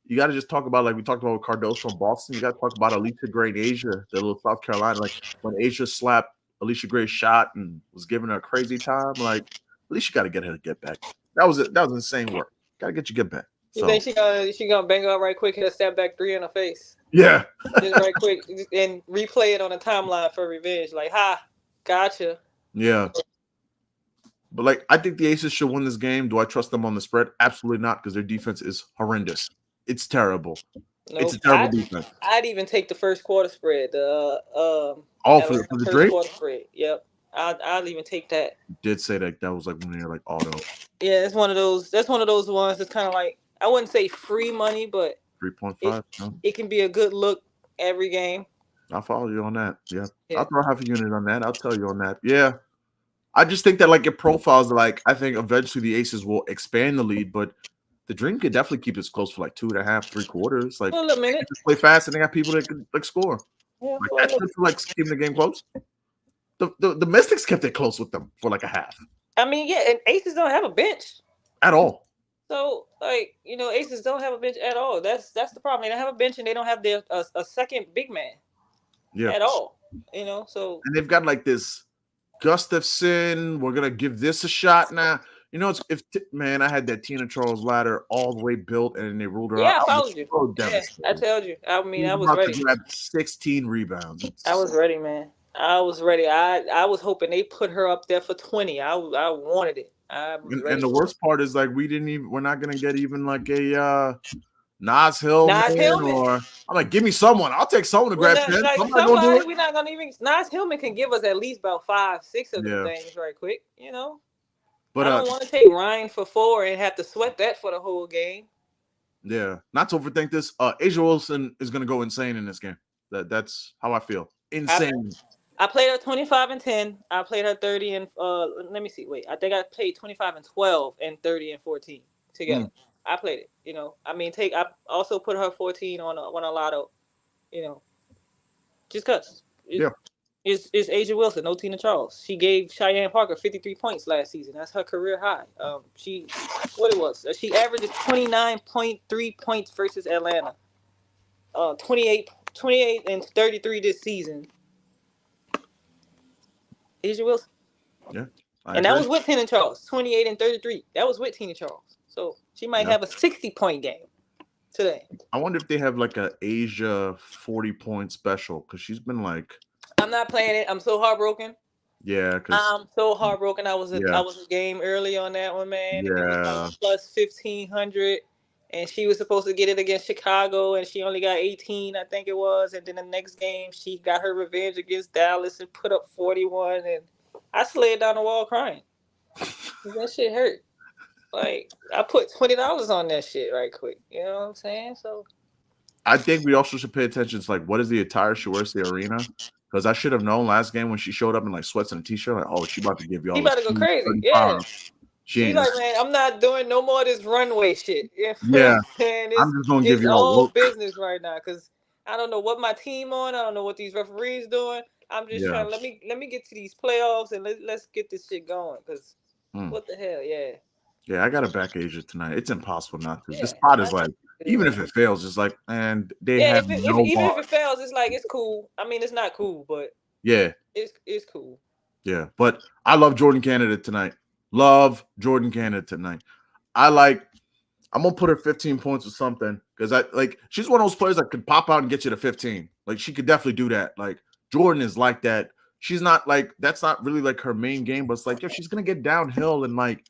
you got to just talk about, like we talked about with Cardoso from Boston, you got to talk about Alicia Gray in Asia, the little South Carolina. Like when Asia slapped Alicia Gray's shot and was giving her a crazy time, like Alicia got to get her to get back. That was it. That was insane work. Got to get you get back. You So think she gonna bang her up right quick, hit a step back 3 in her face, yeah, just right quick, and replay it on the timeline for revenge? Like, ha, gotcha. yeah. But like, I think the Aces should win this game. Do I trust them on the spread? Absolutely not, because their defense is horrendous. It's terrible. It's Nope. a terrible defense. I'd even take the first quarter spread. The Oh, Atlanta for the first Drake? quarter spread. Yep. I'd even take that. Did say that was like one of your like auto Yeah, it's one of those. That's one of those ones that's kind of like, I wouldn't say free money, but 3.5. it can be a good look every game. I'll follow you on that. Yeah. Yeah. I'll throw half a unit on that. I'll tell you on that. Yeah. I just think that like your profiles, like I think eventually the Aces will expand the lead, but the Dream could definitely keep it close for like 2.5, 3 quarters. Like For a little minute. just play fast and they got people that can like score. Yeah, Like for a that's little- just like keeping the game close. The Mystics kept it close with them for like a half I mean, yeah, and Aces don't have a bench. at all. So, like, Aces don't have a bench at all. That's the problem. They don't have a bench, and they don't have a second big man Yeah. at all. So And they've got like this Gustafson. We're gonna give this a shot now. Man, I had that Tina Charles ladder all the way built, and they ruled her out. yeah, I followed you. So Yeah, devastated. I told you. I mean, I was about ready. to grab 16 rebounds. I was ready, man. I was ready. I was hoping they put her up there for 20. I wanted it. I was ready. And the worst part is like we're not gonna get even like a Nas Hillman, or I'm like, give me someone. I'll take someone to grab 10. Like Somebody gonna do it. we're not gonna even. Nas Hillman can give us at least about 5, 6 of them things right quick. But I don't want to take Ryan for 4 and have to sweat that for the whole game. Yeah, not to overthink this. Asia Wilson is gonna go insane in this game. That's how I feel. Insane. I played her 25 and 10. I played her 30 and let me see. Wait, I think I played 25 and 12 and 30 and 14 together. I played it. I mean, I also put her 14 on a lotto. Just cause. Yeah. It's Asia Wilson, no Tina Charles. She gave Cheyenne Parker 53 points last season. That's her career high. She averages 29.3 points versus Atlanta. 28 and 33 this season. Asia Wilson. Yeah. And that was with Tina Charles. 28 and 33. That was with Tina Charles. So she might have a 60-point game today. I wonder if they have like a Asia 40-point special, because she's been like. I'm not playing it. I'm so heartbroken. Yeah, I'm so heartbroken. I was a game early on that one, man. Yeah. And it was plus 1,500, and she was supposed to get it against Chicago, and she only got 18, I think it was. And then the next game, she got her revenge against Dallas and put up 41, and I slid down the wall crying. That shit hurt. Like, I put $20 on that shit right quick. You know what I'm saying? So I think we also should pay attention to like what is the attire she wears to the arena. Because I should have known last game when she showed up in like sweats and a t-shirt, like, oh, she about to give y'all. She about to go crazy. Yeah. She's like, man, I'm not doing no more of this runway shit. Yeah. I'm just gonna give y'all all business right now, because I don't know what my team on. I don't know what these referees doing. I'm just trying to let me get to these playoffs and let's get this shit going. Because what the hell, Yeah, I got to back Asia tonight. It's impossible not to. This spot is like, even if it fails, it's like, man, they have even if it fails, it's like, it's cool. I mean, it's not cool, but it's cool. Yeah, but I love Jordan Canada tonight. I'm gonna put her 15 points or something, because she's one of those players that could pop out and get you to 15. Like, she could definitely do that. Like, Jordan is like that. She's not like, that's not really like her main game, but it's like, she's gonna get downhill and like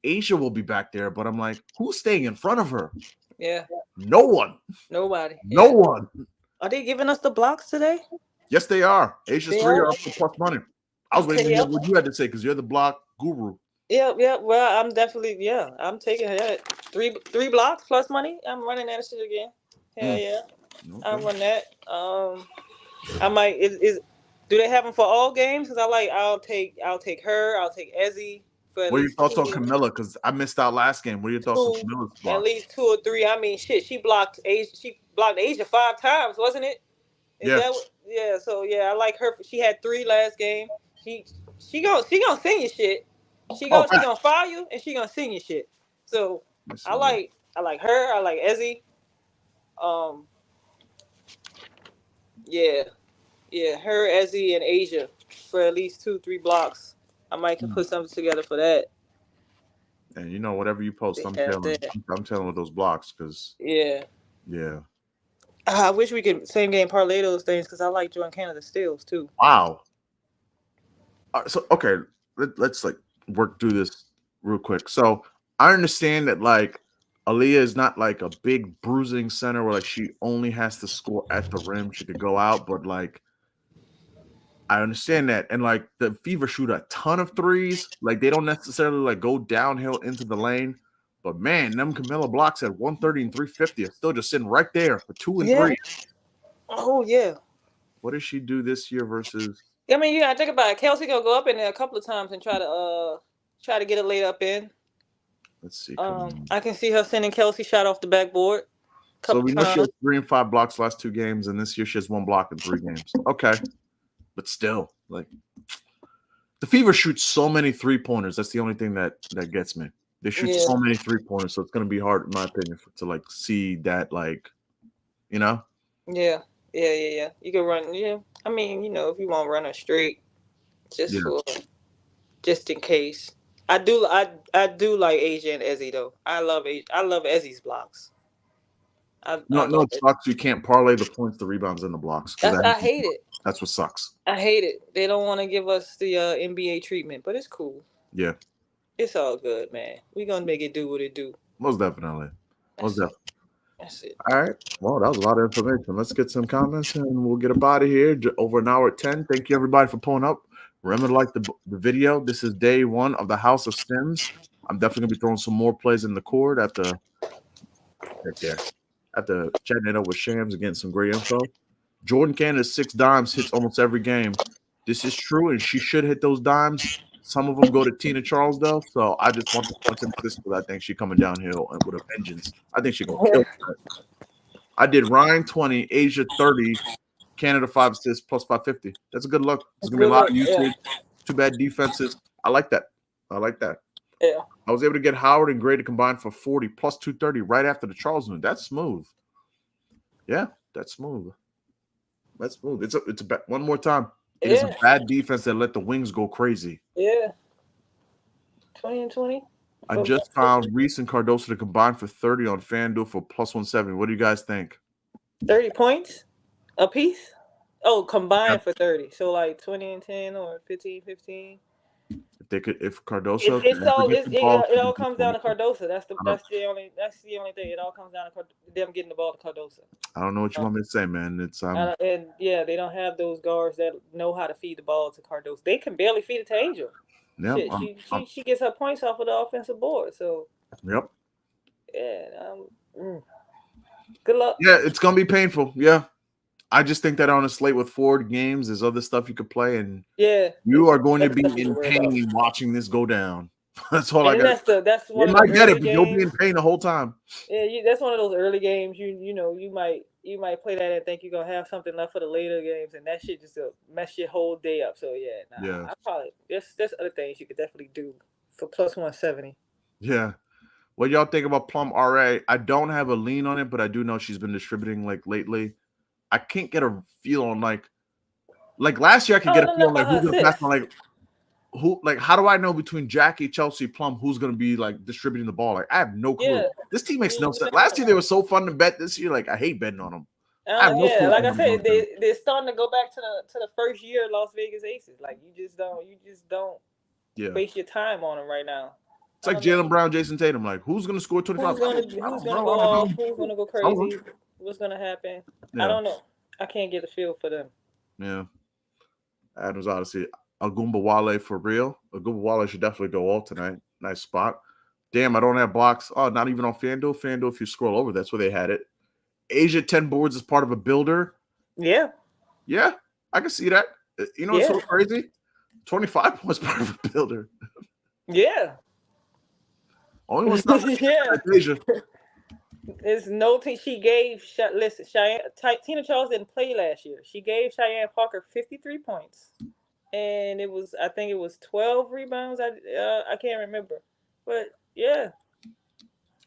Asia will be back there, but I'm like, who's staying in front of her? Yeah. No one. Nobody. No one. Are they giving us the blocks today? Yes, they are. Asia's 3 are up to plus money. I was waiting to hear what you had to say because you're the block guru. Yeah. Well, I'm definitely I'm taking that three blocks plus money. I'm running that shit again. Hell yeah, Okay. I'm running that. I might is do they have them for all games? Because I'll take her. I'll take Ezzy for at What are your least thoughts on Camilla? Because I missed out last game. What are your thoughts on two, Camilla's at blocks? least 2 or 3. I mean, shit, she blocked Asia. She blocked Asia 5 times, wasn't it? Is Yeah. that what, yeah? So I like her. She had 3 last game. She she gonna sing your shit. Oh, She gonna file you and she gonna sing your shit. So let's I see. like her. I like Ezzy. Um, yeah, her, Ezzy, and Asia for at least 2, 3 blocks. I might can put something together for that. And whatever you post, They I'm have telling. that. I'm telling with those blocks because Yeah. yeah. I wish we could same game parlay those things because I like Jordan Canada steals too. Wow. So okay, let's like work through this real quick. So I understand that like Aaliyah is not like a big bruising center where like she only has to score at the rim. She could go out, but like I understand that. And like the Fever shoot a ton of threes. Like they don't necessarily like go downhill into the lane. But man, them Camilla blocks at 130 and 350 are still just sitting right there for 2 and 3. Oh yeah. What does she do this year versus? I mean, you gotta think about it. Kelsey gonna go up in there a couple of times and try to get it laid up in. Let's see. I can see her sending Kelsey shot off the backboard a So couple we know she times. has 3 and 5 blocks last 2 games, and this year she has 1 block in 3 games. Okay, but still, like the Fever shoots so many 3-pointers. That's the only thing that gets me. They shoot so many 3-pointers, so it's gonna be hard, in my opinion, to like see that, like, Yeah. You can run. Yeah. I mean, if you want to run her straight, just in case. I do like Asia and Ezzy though. I love Ezzy's blocks. I No, love it it. sucks. You can't parlay the points, the rebounds, and the blocks because I hate it. that's what sucks. I hate it. They don't want to give us the NBA treatment, but it's cool. Yeah, It's all good, man. We gonna make it do what it do. most definitely. Most definitely. That's it. All right. Well, that was a lot of information. Let's get some comments and we'll get up out of here. Over an hour at 10. Thank you, everybody, for pulling up. Remember to like the video. This is day 1 of the House of Sims. I'm definitely going to be throwing some more plays in the court after chatting it up with Shams and getting some great info. Jordan Canada's 6 dimes hits almost every game. This is true, and she should hit those dimes. Some of them go to Tina Charles, though. So I just want to punch in this because I think she's coming downhill with a vengeance. I think she's going to kill her. I did Ryan 20, Asia 30, Canada 5 assists plus 550. That's a good look. There's going to be a lot of usage. Too bad defenses. I like that. Yeah. I was able to get Howard and Gray to combine for 40 plus 230 right after the Charles move. That's smooth. Yeah, that's smooth. It's a one more time. It is a bad defense that let the wings go crazy. Yeah. 20 and 20. I just found Reese and Cardoso to combine for 30 on FanDuel for plus 170. What do you guys think? 30 points a piece? Oh, combined for 30. So like 20 and 10 or 15. If Cardoso, it all comes down to Cardoso. That's the only thing. It all comes down to them getting the ball to Cardoso. I don't know what you want me to say, man. It's and they don't have those guards that know how to feed the ball to Cardoso. They can barely feed it to Angel. Yeah, she gets her points off of the offensive board. So yep. Yeah. Good luck. Yeah, it's gonna be painful. Yeah. I just think that on a slate with 4 games, there's other stuff you could play, and you are going to be in pain watching this go down. That's all I got. That's one. You might get it, but you'll be in pain the whole time. Yeah, that's one of those early games. You might play that and think you're gonna have something left for the later games, and that shit just mess your whole day up. So I probably there's other things you could definitely do for plus 170. Yeah. What y'all think about Plum RA? I don't have a lean on it, but I do know she's been distributing like lately. I can't get a feel on like last year I could get a feel on like who's gonna pass on how do I know between Jackie, Chelsea, Plum who's gonna be like distributing the ball? Like I have no clue. This team makes no sense. Last year they were so fun to bet. This year, like I hate betting on them. Like I said, they're starting to go back to the first year Las Vegas Aces. Like you just don't waste your time on them right now. It's like Jaylen Brown, Jason Tatum. Like who's gonna score 25? Who's gonna go off? Who's gonna go crazy? What's gonna happen? Yeah. I don't know. I can't get a feel for them. Yeah. Adams Odyssey. Wnba for real. Wnba should definitely go all tonight. Nice spot. Damn, I don't have blocks. Oh, not even on FanDuel. FanDuel, if you scroll over, that's where they had it. Asia 10 boards is part of a builder. Yeah. Yeah, I can see that. You know what's so crazy? 25 points part of a builder. Yeah. Only one's not Asia. There's no thing she gave. Listen, Tina Charles didn't play last year. She gave Cheyenne Parker 53 points, and I think it was 12 rebounds. I can't remember, but yeah.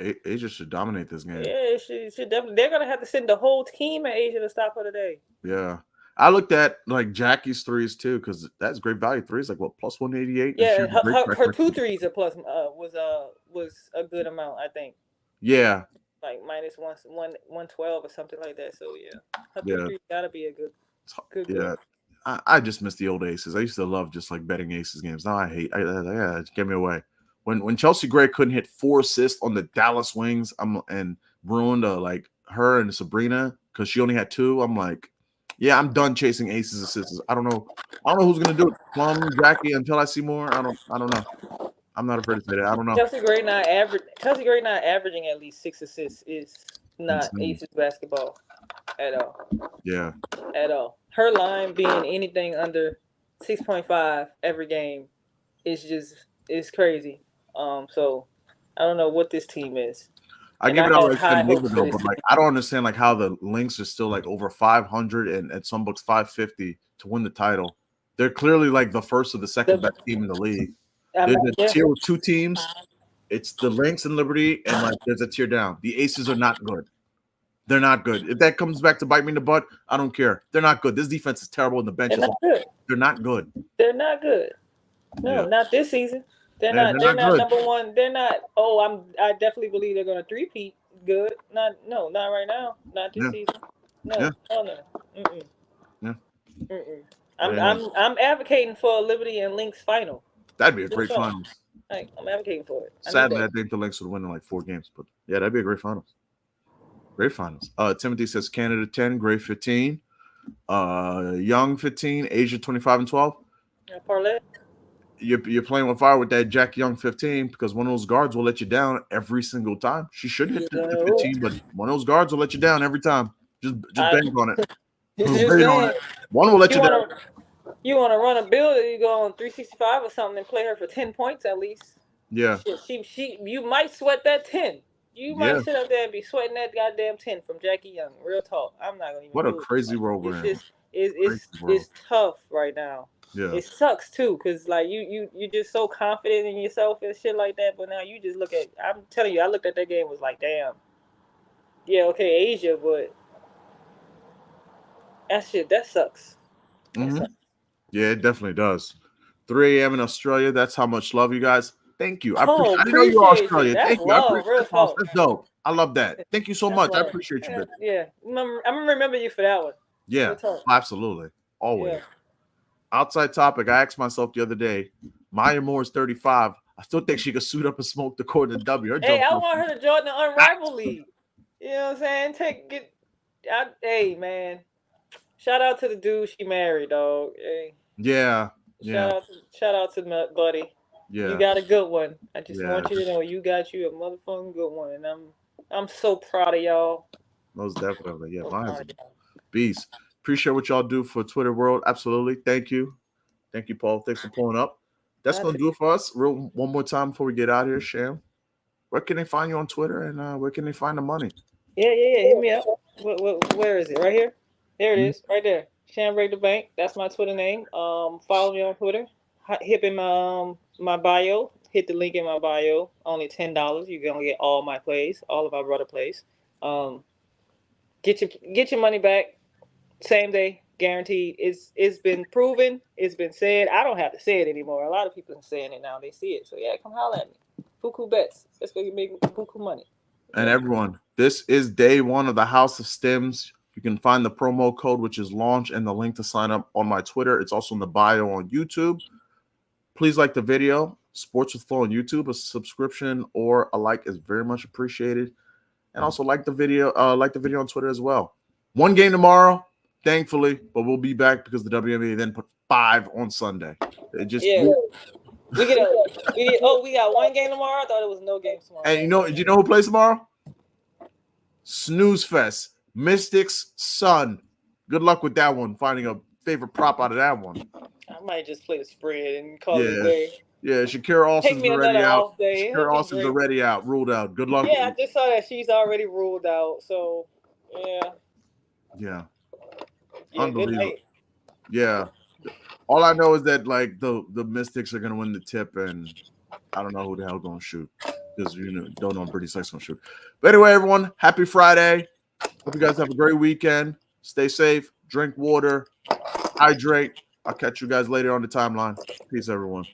Asia should dominate this game. Yeah, she should definitely. They're gonna have to send the whole team at Asia to stop her today. Yeah. I looked at like Jackie's threes too, because that's great value. Threes like what, plus 188? Yeah, her 2 threes are plus was a good amount, I think. Yeah. Like minus 112 or something like that. So yeah, her 2 threes gotta be a good. Yeah. I just miss the old aces. I used to love just like betting aces games. Now I hate. Get me away. When Chelsea Gray couldn't hit 4 assists on the Dallas Wings, and ruined like her and Sabrina because she only had 2. I'm like, yeah, I'm done chasing aces assists. I don't know who's gonna do it. Plum, Jackie, until I see more. I don't know. I'm not afraid to say that. I don't know. Chelsea Gray not averaging at least 6 assists is not aces basketball at all. Yeah. At all. Her line being anything under 6.5 every game is crazy. So I don't know what this team is. I give it out like 10 years ago, but like I don't understand like how the Lynx are still like over 500 and at some books 550 to win the title. They're clearly like the first or the second best team in the league. There's a tier with 2 teams. It's the Lynx and Liberty, and like there's a tier down. The Aces are not good. They're not good. If that comes back to bite me in the butt, I don't care. They're not good. This defense is terrible in the bench. They're not good. They're not good. No, not this season. They're not number one. They're not. I definitely believe they're going to three-peat good. Not right now. Not this season. No. Yeah. Oh no. Mm-mm. Yeah. Mm-mm. I'm advocating for a Liberty and Lynx final. That'd be a great finals. I'm advocating for it. Sadly, I think the Lynx would win in like 4 games, but yeah, that'd be a great finals. Great finals. Timothy says Canada 10, Gray 15, Young 15, Asia 25 and 12. Parlay. You're playing with fire with that Jack Young 15 because one of those guards will let you down every single time. She should hit the 15, but one of those guards will let you down every time. Just bank on it. One will let you down. You want to run a build, you go on 365 or something and play her for 10 points at least. Yeah. You might sweat that 10. You might sit up there and be sweating that goddamn 10 from Jackie Young. Real talk. I'm not gonna even. What a crazy world we're in. It's tough right now. Yeah. It sucks too, cause like you're just so confident in yourself and shit like that. But now you just look at. I'm telling you, I looked at that game, was like, damn. Yeah, okay, Asia, but that sucks. Mm-hmm. Yeah, it definitely does. 3 a.m. in Australia. That's how much love you guys. Thank you. I didn't know you were Australian. Thank you. That's dope. I love that. Thank you so much. I appreciate you. Yeah. I'm gonna remember you for that one. Yeah, absolutely. Always. Yeah. Outside topic. I asked myself the other day, Maya Moore is 35. I still think she could suit up and smoke the court in the W. I want her to join the Unrivaled League. You know what I'm saying? Hey, man. Shout out to the dude she married, dog. Hey. Yeah. Shout out to my buddy. Yeah. You got a good one. I just want you to know you got a motherfucking good one, and I'm so proud of y'all. Most definitely. Yeah, mine's a beast. Appreciate what y'all do for Twitter world. Absolutely. Thank you. Thank you, Paul. Thanks for pulling up. That's going to do it for us. One more time before we get out of here, Sham. Where can they find you on Twitter, and where can they find the money? Yeah. Hit me up. Where is it? Right here? There it is. Right there. Sham Break the Bank. That's my Twitter name. Follow me on Twitter. Hit in my bio. Hit the link in my bio. Only $10. You're gonna get all my plays, all of my brother plays. Get your money back. Same day, guaranteed. It's been proven. It's been said. I don't have to say it anymore. A lot of people are saying it now. They see it. So yeah, come holler at me. Buku bets. Let's go make buku money. And everyone, this is day 1 of the House of Stims. You can find the promo code, which is launch, and the link to sign up on my Twitter. It's also in the bio on YouTube. Please like the video. Sports with Flow on YouTube. A subscription or a like is very much appreciated. And also like the video on Twitter as well. 1 game tomorrow, thankfully, but we'll be back because the WNBA then 5 on Sunday. It just Yeah. We got one game tomorrow. I thought it was no game tomorrow. And do you know who plays tomorrow? Snooze Fest. Mystics Sun. Good luck with that one. Finding a favorite prop out of that one. I might just play the spread and call it a day. Yeah, Shakira Austin's already out. Shakira Austin's already out, ruled out. Good luck. Yeah, I just saw that she's already ruled out. So yeah. Unbelievable. Yeah. All I know is that like the Mystics are gonna win the tip, and I don't know who the hell gonna shoot because don't know Brittany Sykes gonna shoot. But anyway, everyone, happy Friday. Hope you guys have a great weekend. Stay safe, drink water, hydrate. I'll catch you guys later on the timeline. Peace, everyone.